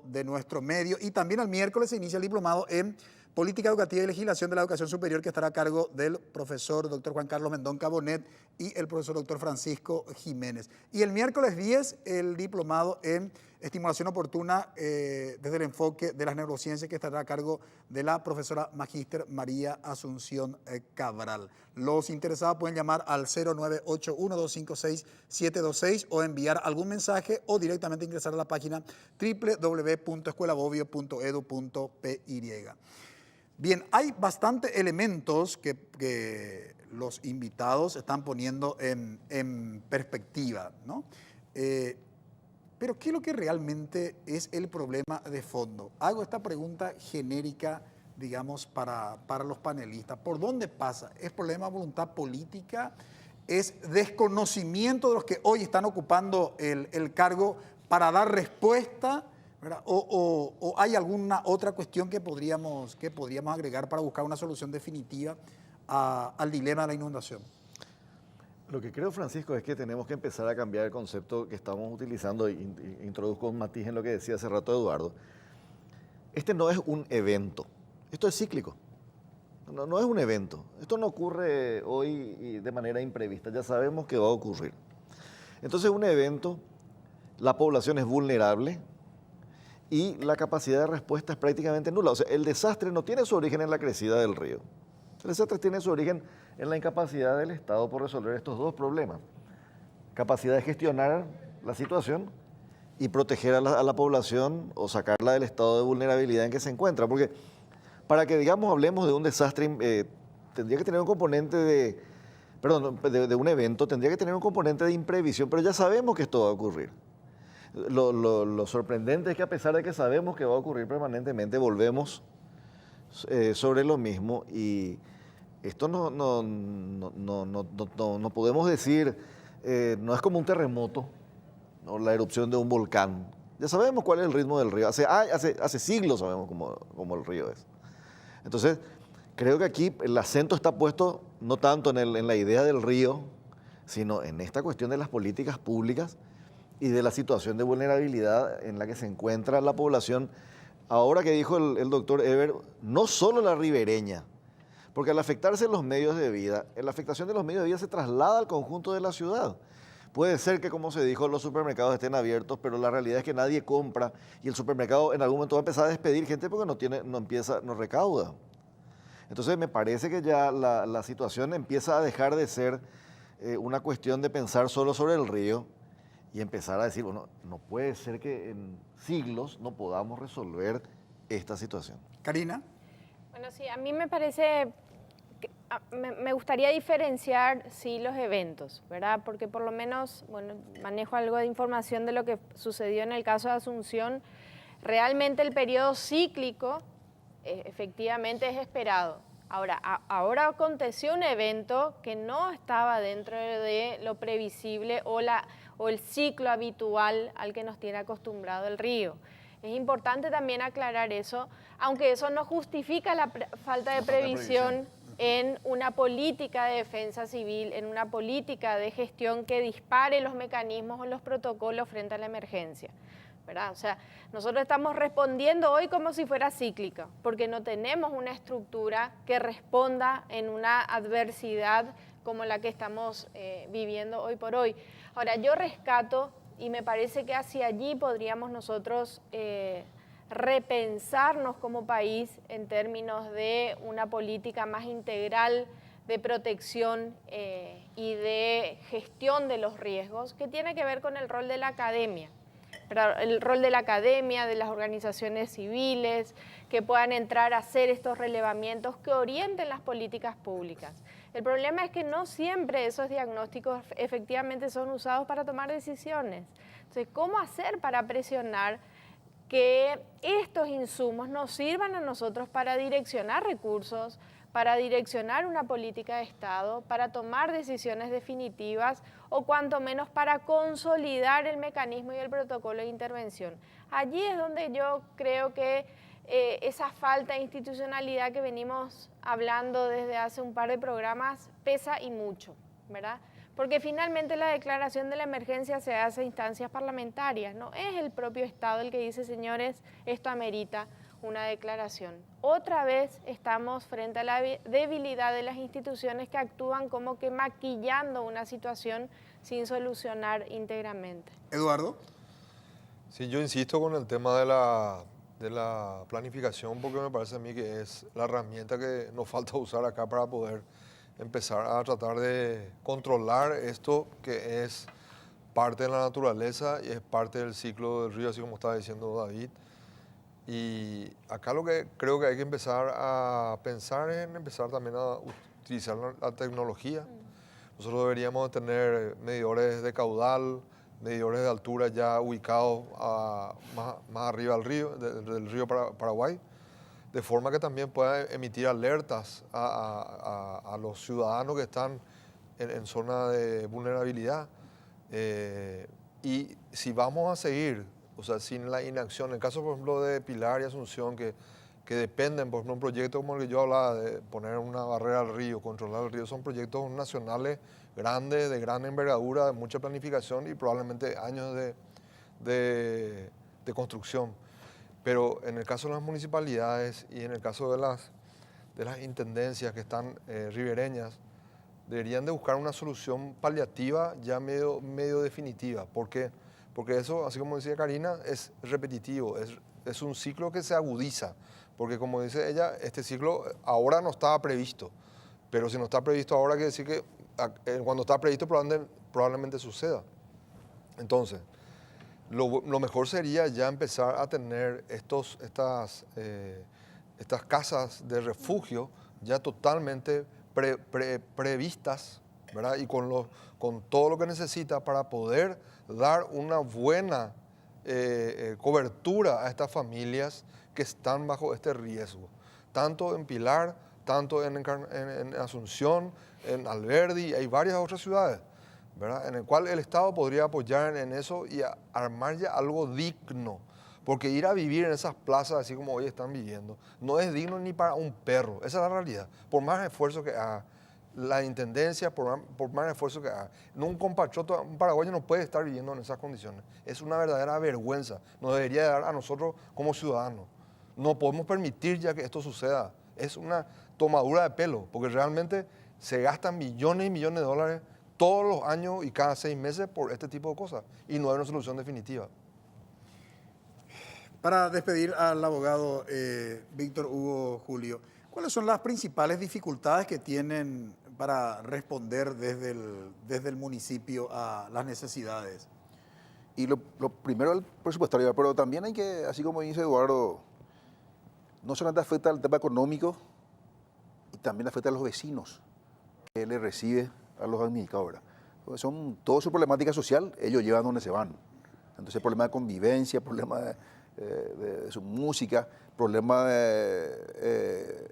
medio. Y también el miércoles se inicia el diplomado en Política Educativa y Legislación de la Educación Superior, que estará a cargo del profesor Dr. Juan Carlos Mendón Cabonet y el profesor Dr. Francisco Jiménez. Y el miércoles 10, el diplomado en Estimulación Oportuna desde el enfoque de las neurociencias, que estará a cargo de la profesora magíster María Asunción Cabral. Los interesados pueden llamar al 0981-256-726 o enviar algún mensaje o directamente ingresar a la página www.escuelabobio.edu.py. Bien, hay bastantes elementos que los invitados están poniendo en perspectiva, ¿no? Pero ¿qué es lo que realmente es el problema de fondo? Hago esta pregunta genérica, digamos, para los panelistas. ¿Por dónde pasa? ¿Es problema de voluntad política? ¿Es desconocimiento de los que hoy están ocupando el cargo para dar respuesta? ¿O hay alguna otra cuestión que podríamos agregar para buscar una solución definitiva al dilema de la inundación? Lo que creo, Francisco, es que tenemos que empezar a cambiar el concepto que estamos utilizando, introduzco un matiz en lo que decía hace rato Eduardo. Este no es un evento, esto es cíclico, no es un evento. Esto no ocurre hoy y de manera imprevista, ya sabemos que va a ocurrir. Entonces, un evento, la población es vulnerable y la capacidad de respuesta es prácticamente nula. O sea, el desastre no tiene su origen en la crecida del río. El desastre tiene su origen en la incapacidad del Estado por resolver estos dos problemas. Capacidad de gestionar la situación y proteger a la población o sacarla del estado de vulnerabilidad en que se encuentra. Porque para que, digamos, hablemos de un desastre, tendría que tener un componente de un evento, tendría que tener un componente de imprevisión, pero ya sabemos que esto va a ocurrir. Lo sorprendente es que a pesar de que sabemos que va a ocurrir permanentemente, volvemos sobre lo mismo y esto no podemos decir, no es como un terremoto o la erupción de un volcán. Ya sabemos cuál es el ritmo del río, hace siglos sabemos cómo el río es. Entonces, creo que aquí el acento está puesto no tanto en la idea del río, sino en esta cuestión de las políticas públicas y de la situación de vulnerabilidad en la que se encuentra la población. Ahora que dijo el doctor Eber, no solo la ribereña, porque al afectarse los medios de vida, la afectación de los medios de vida se traslada al conjunto de la ciudad. Puede ser que, como se dijo, los supermercados estén abiertos, pero la realidad es que nadie compra y el supermercado en algún momento va a empezar a despedir gente porque no recauda. Entonces me parece que ya la situación empieza a dejar de ser una cuestión de pensar solo sobre el río y empezar a decir, bueno, no puede ser que en siglos no podamos resolver esta situación. Karina. Bueno, sí, a mí me parece, me gustaría diferenciar, sí, los eventos, ¿verdad? Porque por lo menos, bueno, manejo algo de información de lo que sucedió en el caso de Asunción. Realmente el periodo cíclico efectivamente es esperado. Ahora aconteció un evento que no estaba dentro de lo previsible o el ciclo habitual al que nos tiene acostumbrado el río. Es importante también aclarar eso, aunque eso no justifica la falta de previsión en una política de defensa civil, en una política de gestión que dispare los mecanismos o los protocolos frente a la emergencia, ¿verdad? O sea, nosotros estamos respondiendo hoy como si fuera cíclica, porque no tenemos una estructura que responda en una adversidad como la que estamos viviendo hoy por hoy. Ahora, yo rescato, y me parece que hacia allí podríamos nosotros repensarnos como país en términos de una política más integral de protección y de gestión de los riesgos, que tiene que ver con el rol de la academia. El rol de la academia, de las organizaciones civiles, que puedan entrar a hacer estos relevamientos que orienten las políticas públicas. El problema es que no siempre esos diagnósticos efectivamente son usados para tomar decisiones. Entonces, ¿cómo hacer para presionar que estos insumos nos sirvan a nosotros para direccionar recursos, para direccionar una política de Estado, para tomar decisiones definitivas o cuanto menos para consolidar el mecanismo y el protocolo de intervención? Allí es donde yo creo que esa falta de institucionalidad que venimos hablando desde hace un par de programas pesa y mucho, ¿verdad? porque finalmente la declaración de la emergencia se hace a instancias parlamentarias, no es el propio Estado el que dice, señores, esto amerita una declaración. Otra vez estamos frente a la debilidad de las instituciones que actúan como que maquillando una situación sin solucionar íntegramente. Eduardo. Sí, yo insisto con el tema de la planificación, porque me parece a mí que es la herramienta que nos falta usar acá para poder empezar a tratar de controlar esto que es parte de la naturaleza y es parte del ciclo del río, así como estaba diciendo David. Y acá lo que creo que hay que empezar a pensar es en empezar también a utilizar la tecnología. Nosotros deberíamos tener medidores de caudal, medidores de altura ya ubicados más arriba del río Paraguay, de forma que también pueda emitir alertas a los ciudadanos que están en zona de vulnerabilidad. Y si vamos a seguir, o sea, sin la inacción, en el caso, por ejemplo, de Pilar y Asunción, que dependen, por ejemplo, un proyecto como el que yo hablaba, de poner una barrera al río, controlar el río, son proyectos nacionales grandes, de gran envergadura, de mucha planificación y probablemente años de construcción. Pero en el caso de las municipalidades y en el caso de las intendencias que están ribereñas, deberían de buscar una solución paliativa ya medio definitiva. ¿Por qué? Porque eso, así como decía Karina, es repetitivo, es un ciclo que se agudiza. Porque como dice ella, este ciclo ahora no estaba previsto. Pero si no está previsto ahora, quiere decir que cuando está previsto probablemente suceda. Entonces, lo mejor sería ya empezar a tener estas casas de refugio ya totalmente previstas, ¿verdad? Y con todo lo que necesita para poder dar una buena cobertura a estas familias que están bajo este riesgo, tanto en Pilar, tanto en Asunción, en Alberdi, hay varias otras ciudades, ¿verdad? En el cual el Estado podría apoyar en eso y armar ya algo digno, porque ir a vivir en esas plazas así como hoy están viviendo no es digno ni para un perro, esa es la realidad, por más esfuerzo que haga la intendencia, por más esfuerzo que haga. Un compatriota, un paraguayo no puede estar viviendo en esas condiciones, es una verdadera vergüenza, nos debería dar a nosotros como ciudadanos, no podemos permitir ya que esto suceda, es una tomadura de pelo, porque realmente se gastan millones y millones de dólares todos los años y cada 6 meses por este tipo de cosas y no hay una solución definitiva. Para despedir al abogado Víctor Hugo Julio, ¿cuáles son las principales dificultades que tienen para responder desde el municipio a las necesidades? Y lo primero el presupuestario, pero también hay que, así como dice Eduardo, no solamente afecta al tema económico, y también afecta a los vecinos que le recibe a los administradores. Son toda su problemática social, ellos llevan donde se van. Entonces, problema de convivencia, problema de su música, problema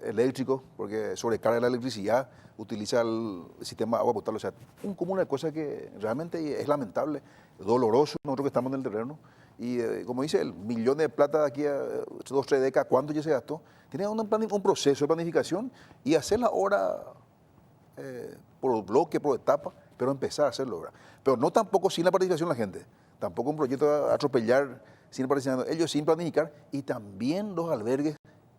eléctrico, porque sobrecarga la electricidad, utiliza el sistema de agua potable. O sea, un cúmulo de cosas que realmente es lamentable, doloroso, nosotros que estamos en el terreno. Y como dice, el millón de plata de aquí a 2 o 3 décadas, ¿cuánto ya se gastó? Tiene un proceso de planificación y hacerla ahora por bloque, por etapa, pero empezar a hacerlo ahora. Pero no tampoco sin la participación de la gente, tampoco un proyecto a atropellar sin la participación, ellos sin planificar, y también los albergues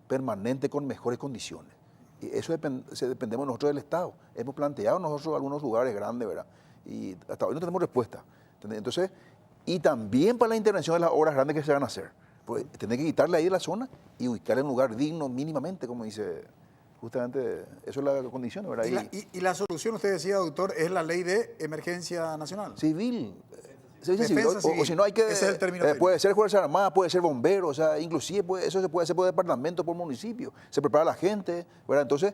permanentes con mejores condiciones. Y eso dependemos nosotros del Estado. Hemos planteado nosotros algunos lugares grandes, ¿verdad? Y hasta hoy no tenemos respuesta. Entonces, y también para la intervención de las obras grandes que se van a hacer. Pues tener que quitarle ahí de la zona y ubicarle en un lugar digno mínimamente, como dice, justamente, eso es la condición, ¿verdad? Y la solución, usted decía, doctor, es la ley de emergencia nacional. Civil. Defensa civil. O si no hay que, ese es el término puede ser Fuerza Armada, puede ser bombero, o sea, inclusive eso se puede hacer por departamento, por municipio. Se prepara la gente, ¿verdad? Entonces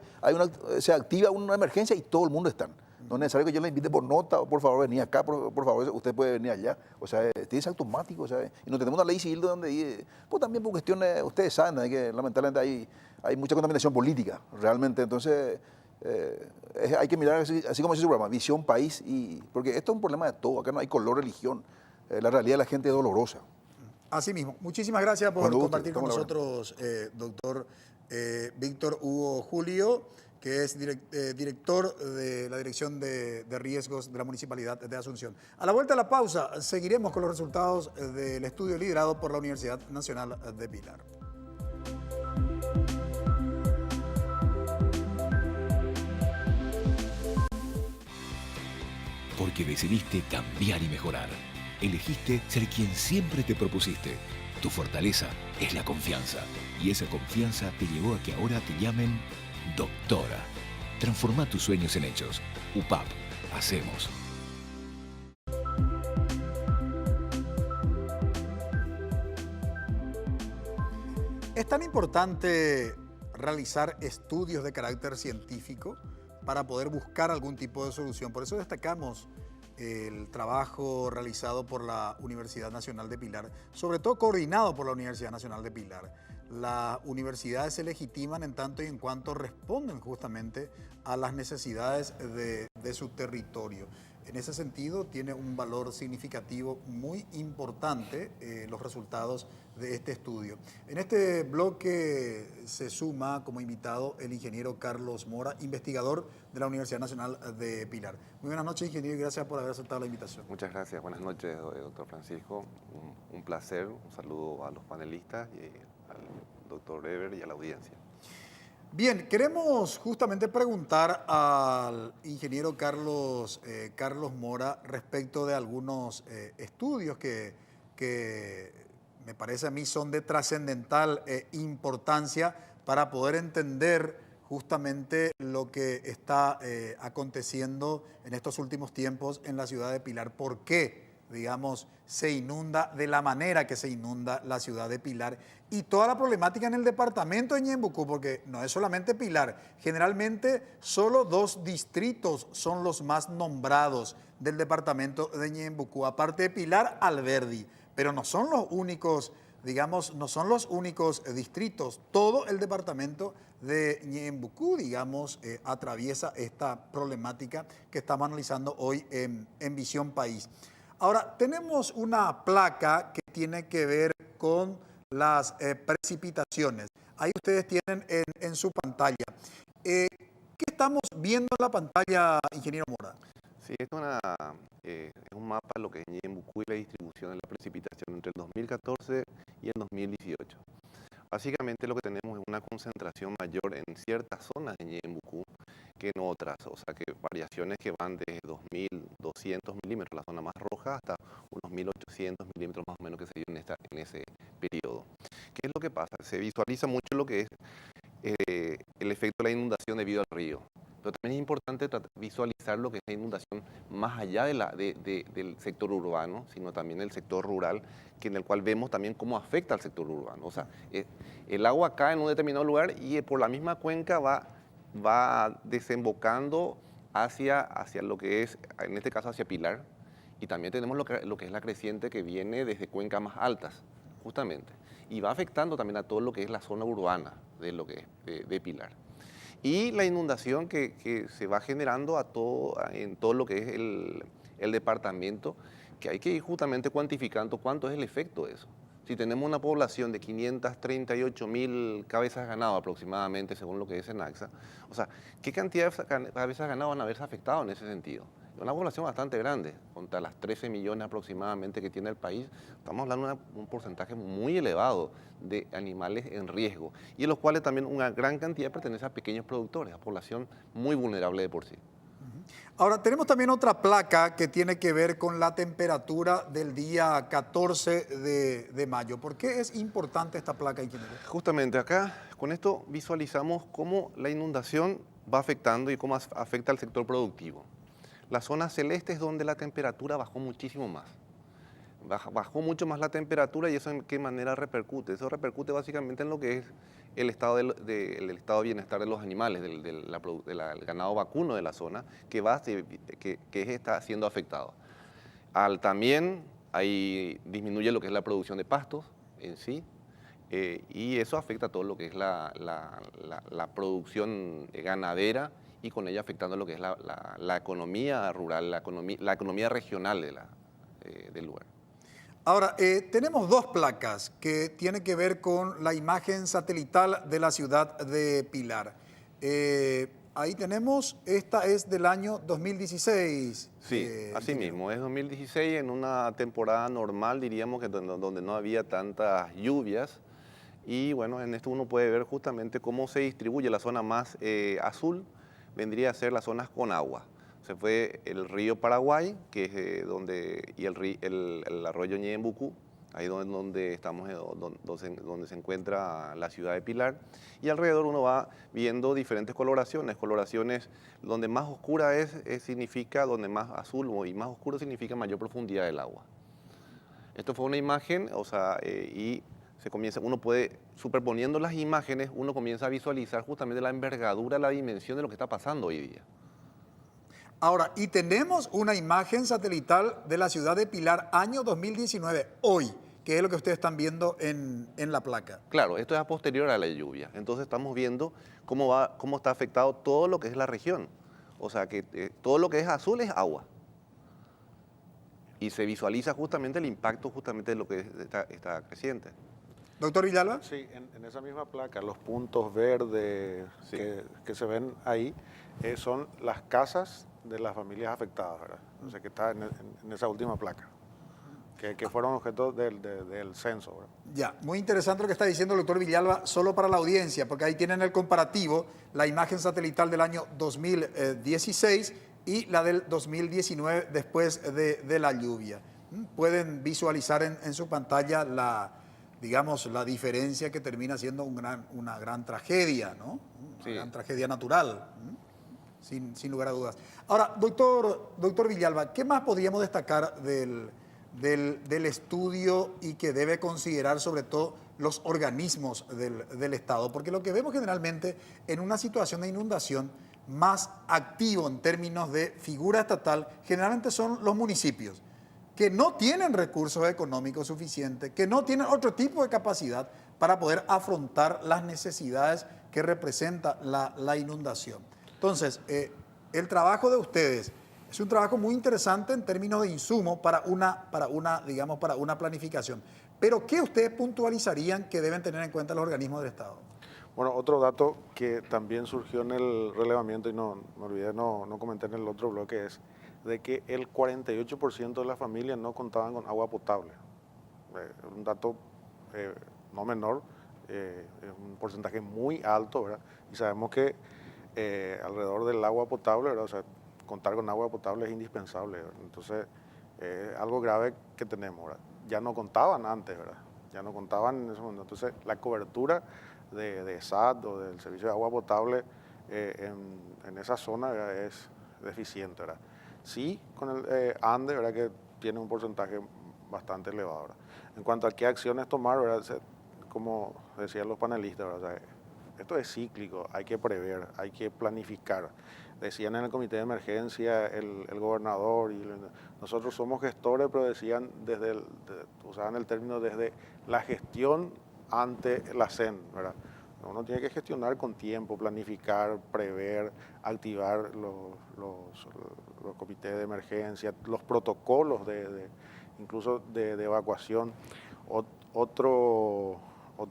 se activa una emergencia y todo el mundo está. No es necesario que yo le invite por nota, o por favor, venía acá, por favor, usted puede venir allá. O sea, es automático, ¿sabes? Y no tenemos una ley civil donde, pues también por cuestiones, ustedes saben, que lamentablemente hay mucha contaminación política, realmente. Entonces, hay que mirar, así como dice su programa, visión país, porque esto es un problema de todo, acá no hay color, religión. La realidad de la gente es dolorosa. Así mismo. Muchísimas gracias por compartir con nosotros, doctor Víctor Hugo Julio. que es director de la Dirección de Riesgos de la Municipalidad de Asunción. A la vuelta de la pausa, seguiremos con los resultados del estudio liderado por la Universidad Nacional de Pilar. Porque decidiste cambiar y mejorar. Elegiste ser quien siempre te propusiste. Tu fortaleza es la confianza. Y esa confianza te llevó a que ahora te llamen doctora. Transforma tus sueños en hechos. UPAP. Hacemos. Es tan importante realizar estudios de carácter científico para poder buscar algún tipo de solución. Por eso destacamos el trabajo realizado por la Universidad Nacional de Pilar, sobre todo coordinado por la Universidad Nacional de Pilar. Las universidades se legitiman en tanto y en cuanto responden justamente a las necesidades de su territorio. En ese sentido, tiene un valor significativo muy importante los resultados de este estudio. En este bloque se suma como invitado el ingeniero Carlos Mora, investigador de la Universidad Nacional de Pilar. Muy buenas noches, ingeniero, y gracias por haber aceptado la invitación. Muchas gracias. Buenas noches, doctor Francisco. Un placer. Un saludo a los panelistas, y al doctor Eber y a la audiencia. Bien, queremos justamente preguntar al ingeniero Carlos Mora respecto de algunos estudios que me parece a mí son de trascendental importancia para poder entender justamente lo que está aconteciendo en estos últimos tiempos en la ciudad de Pilar. ¿Por qué, digamos, se inunda de la manera que se inunda la ciudad de Pilar? Y toda la problemática en el departamento de Ñembucú, porque no es solamente Pilar. Generalmente solo 2 distritos son los más nombrados del departamento de Ñembucú. Aparte de Pilar, Alberdi. Pero no son los únicos, digamos, no son los únicos distritos. Todo el departamento de Ñembucú, digamos, atraviesa esta problemática que estamos analizando hoy en Visión País. Ahora, tenemos una placa que tiene que ver con las precipitaciones. Ahí ustedes tienen en su pantalla. ¿Qué estamos viendo en la pantalla, ingeniero Mora? Sí, es un mapa de lo que es Ñembucú y la distribución de la precipitación entre el 2014 y el 2018. Básicamente lo que tenemos es una concentración mayor en ciertas zonas de Ñembucú que en otras, o sea que variaciones que van desde 2.200 milímetros, la zona más roja, hasta unos 1.800 milímetros más o menos que se dio en ese periodo. ¿Qué es lo que pasa? Se visualiza mucho lo que es el efecto de la inundación debido al río, pero también es importante visualizar lo que es la inundación más allá del sector urbano, sino también el sector rural, en el cual vemos también cómo afecta al sector urbano. O sea, el agua cae en un determinado lugar y por la misma cuenca va desembocando hacia lo que es, en este caso hacia Pilar, y también tenemos lo que es la creciente que viene desde cuencas más altas, justamente, y va afectando también a todo lo que es la zona urbana de lo que es de Pilar. Y la inundación que se va generando en todo lo que es el departamento, que hay que ir justamente cuantificando cuánto es el efecto de eso. Si tenemos una población de 538.000 cabezas de ganado aproximadamente, según lo que dice NACSA, o sea, ¿qué cantidad de cabezas de ganado van a haberse afectado en ese sentido? Una población bastante grande, contra las 13 millones aproximadamente que tiene el país, estamos hablando de un porcentaje muy elevado de animales en riesgo, y en los cuales también una gran cantidad pertenece a pequeños productores, a población muy vulnerable de por sí. Ahora, tenemos también otra placa que tiene que ver con la temperatura del día 14 de mayo. ¿Por qué es importante esta placa, ingeniero? Justamente acá, con esto visualizamos cómo la inundación va afectando y cómo afecta al sector productivo. La zona celeste es donde la temperatura bajó muchísimo más. Bajó mucho más la temperatura, y eso en qué manera repercute. Eso repercute básicamente en lo que es el estado de bienestar de los animales, del ganado vacuno de la zona, que está siendo afectado. También disminuye lo que es la producción de pastos en sí, y eso afecta a todo lo que es la producción ganadera, y con ella afectando lo que es la economía rural, la economía regional del lugar. Ahora, tenemos 2 placas que tienen que ver con la imagen satelital de la ciudad de Pilar. ahí tenemos, esta es del año 2016. Sí, así mismo, es 2016 en una temporada normal, diríamos, que donde no había tantas lluvias. Y bueno, en esto uno puede ver justamente cómo se distribuye. La zona más azul vendría a ser las zonas con agua. Se fue el río Paraguay, que es y el arroyo Ñeembucú, ahí donde estamos, donde se encuentra la ciudad de Pilar. Y alrededor uno va viendo diferentes coloraciones. Coloraciones donde más oscura significa, donde más azul y más oscuro significa mayor profundidad del agua. Esto fue una imagen, o sea, y uno puede, superponiendo las imágenes, uno comienza a visualizar justamente la envergadura, la dimensión de lo que está pasando hoy día. Ahora, y tenemos una imagen satelital de la ciudad de Pilar, año 2019, hoy, que es lo que ustedes están viendo en la placa. Claro, esto es a posterior a la lluvia. Entonces estamos viendo cómo está afectado todo lo que es la región. O sea, que todo lo que es azul es agua. Y se visualiza justamente el impacto justamente de lo que está creciente. Doctor Villalba. Sí, en esa misma placa, los puntos verdes Sí. que se ven ahí son las casas de las familias afectadas, ¿verdad? O sea, que está en esa última placa, que fueron objeto del censo, ¿verdad? Ya, muy interesante lo que está diciendo el doctor Villalba, solo para la audiencia, porque ahí tienen el comparativo, la imagen satelital del año 2016 y la del 2019 después de la lluvia. Pueden visualizar en su pantalla la diferencia que termina siendo una gran tragedia, ¿no? Una gran tragedia natural, sin lugar a dudas. Ahora, doctor Villalba, ¿qué más podríamos destacar del estudio y que debe considerar sobre todo los organismos del Estado? Porque lo que vemos generalmente en una situación de inundación más activo en términos de figura estatal, generalmente son los municipios, que no tienen recursos económicos suficientes, que no tienen otro tipo de capacidad para poder afrontar las necesidades que representa la inundación. Entonces, el trabajo de ustedes es un trabajo muy interesante en términos de insumo para una planificación. Pero, ¿qué ustedes puntualizarían que deben tener en cuenta los organismos del Estado? Bueno, otro dato que también surgió en el relevamiento, y me olvidé no comenté en el otro bloque, es de que el 48% de las familias no contaban con agua potable. Un dato no menor, es un porcentaje muy alto, ¿verdad? Y sabemos que alrededor del agua potable, ¿verdad? O sea, contar con agua potable es indispensable, ¿verdad? Entonces, algo grave que tenemos, ¿verdad? Ya no contaban antes, ¿verdad? Ya no contaban en ese momento. Entonces, la cobertura de SAT o del servicio de agua potable en esa zona, ¿verdad? Es deficiente, ¿verdad? Sí, con el ANDE, ¿verdad? Que tiene un porcentaje bastante elevado, ¿verdad? En cuanto a qué acciones tomar, ¿verdad? Como decían los panelistas, ¿verdad? O sea, esto es cíclico, hay que prever, hay que planificar. Decían en el comité de emergencia el gobernador, y nosotros somos gestores, pero decían usaban el término desde la gestión ante la CEN, ¿verdad? Uno tiene que gestionar con tiempo, planificar, prever, activar los comités de emergencia, los protocolos incluso de evacuación. Otro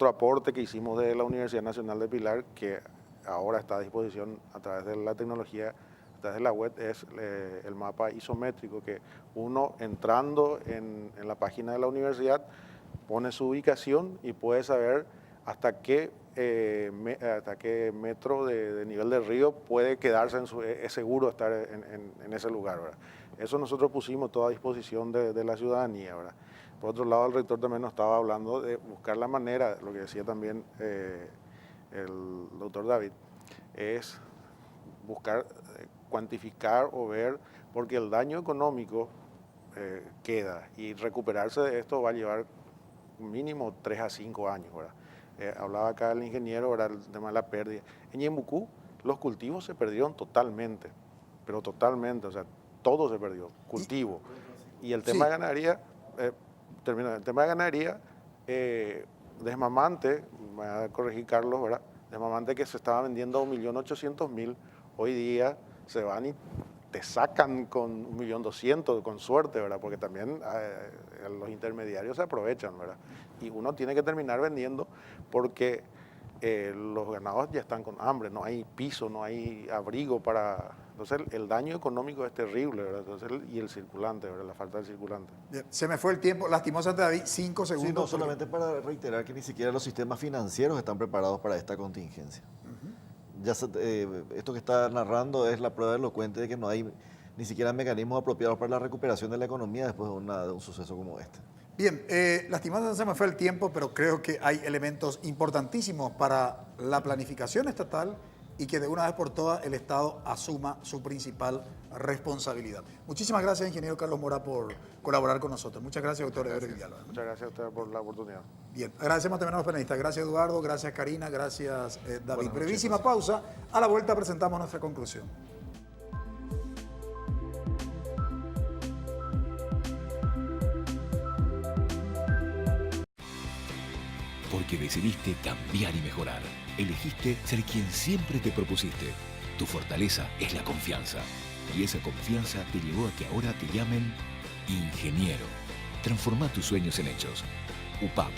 aporte que hicimos de la Universidad Nacional de Pilar, que ahora está a disposición a través de la tecnología, a través de la web, es el mapa isométrico, que uno entrando en la página de la universidad pone su ubicación y puede saber hasta qué metro de nivel del río puede quedarse, es seguro estar en ese lugar, ¿verdad? Eso nosotros pusimos toda a disposición de la ciudadanía, ¿verdad? Por otro lado, el rector también nos estaba hablando de buscar la manera, lo que decía también el doctor David, es buscar cuantificar o ver, porque el daño económico queda, y recuperarse de esto va a llevar mínimo 3 a 5 años, ¿verdad? Hablaba acá el ingeniero, ¿verdad? El tema de la pérdida. En Ñeembucú los cultivos se perdieron totalmente, pero totalmente, o sea, todo se perdió, cultivo. Y el tema de ganadería, el tema de ganadería, desmamante, me va a corregir Carlos, ¿verdad? Desmamante que se estaba vendiendo a 1.800.000, hoy día se van y te sacan con 1.200.000 con suerte, ¿verdad? Porque también los intermediarios se aprovechan, ¿verdad? Y uno tiene que terminar vendiendo porque los ganados ya están con hambre, no hay piso, no hay abrigo para... Entonces el daño económico es terrible, ¿verdad? Entonces, y el circulante, ¿verdad? La falta del circulante. Bien, se me fue el tiempo, lastimosamente David, 5 segundos. Sí, no, solamente para reiterar que ni siquiera los sistemas financieros están preparados para esta contingencia. Ya esto que está narrando es la prueba elocuente de que no hay ni siquiera mecanismos apropiados para la recuperación de la economía después de un suceso como este. Bien, lastimosamente se me fue el tiempo, pero creo que hay elementos importantísimos para la planificación estatal y que de una vez por todas el Estado asuma su principal responsabilidad. Muchísimas gracias, ingeniero Carlos Mora, por colaborar con nosotros. Muchas gracias, doctor Eber Villalba. Muchas gracias a ustedes por la oportunidad. Bien, agradecemos también a los panelistas. Gracias, Eduardo. Gracias, Karina. Gracias, David. Brevísima pausa. A la vuelta presentamos nuestra conclusión. Porque decidiste cambiar y mejorar. Elegiste ser quien siempre te propusiste. Tu fortaleza es la confianza. Y esa confianza te llevó a que ahora te llamen ingeniero. Transforma tus sueños en hechos. UPAP.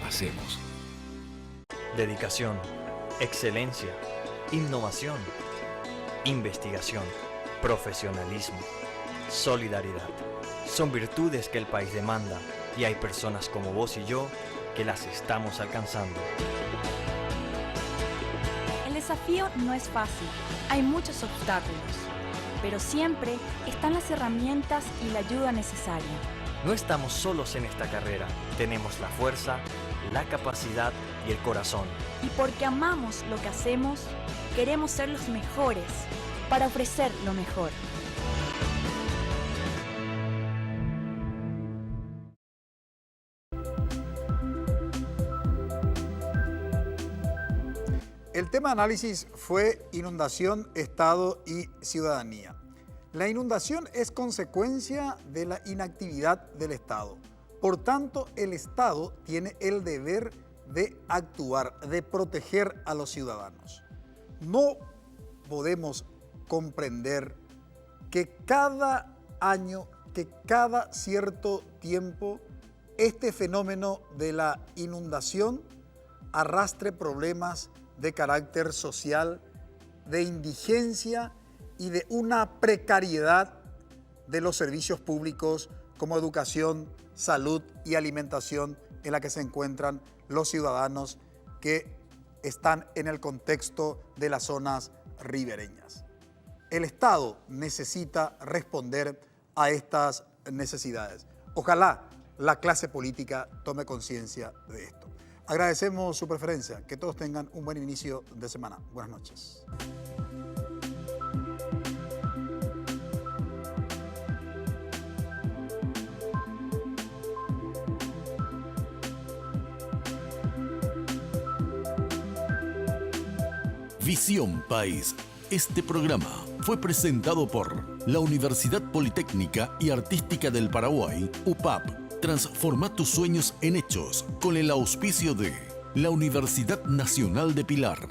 Hacemos. Dedicación, excelencia, innovación, investigación, profesionalismo, solidaridad. Son virtudes que el país demanda y hay personas como vos y yo que las estamos alcanzando. El desafío no es fácil, hay muchos obstáculos, pero siempre están las herramientas y la ayuda necesaria. No estamos solos en esta carrera, tenemos la fuerza, la capacidad y el corazón. Y porque amamos lo que hacemos, queremos ser los mejores para ofrecer lo mejor. El tema de análisis fue inundación, Estado y ciudadanía. La inundación es consecuencia de la inactividad del Estado. Por tanto, el Estado tiene el deber de actuar, de proteger a los ciudadanos. No podemos comprender que cada año, que cada cierto tiempo, este fenómeno de la inundación arrastre problemas de carácter social, de indigencia y de una precariedad de los servicios públicos como educación, salud y alimentación en la que se encuentran los ciudadanos que están en el contexto de las zonas ribereñas. El Estado necesita responder a estas necesidades. Ojalá la clase política tome conciencia de esto. Agradecemos su preferencia. Que todos tengan un buen inicio de semana. Buenas noches. Visión País. Este programa fue presentado por la Universidad Politécnica y Artística del Paraguay, UPAP. Transforma tus sueños en hechos con el auspicio de la Universidad Nacional de Pilar.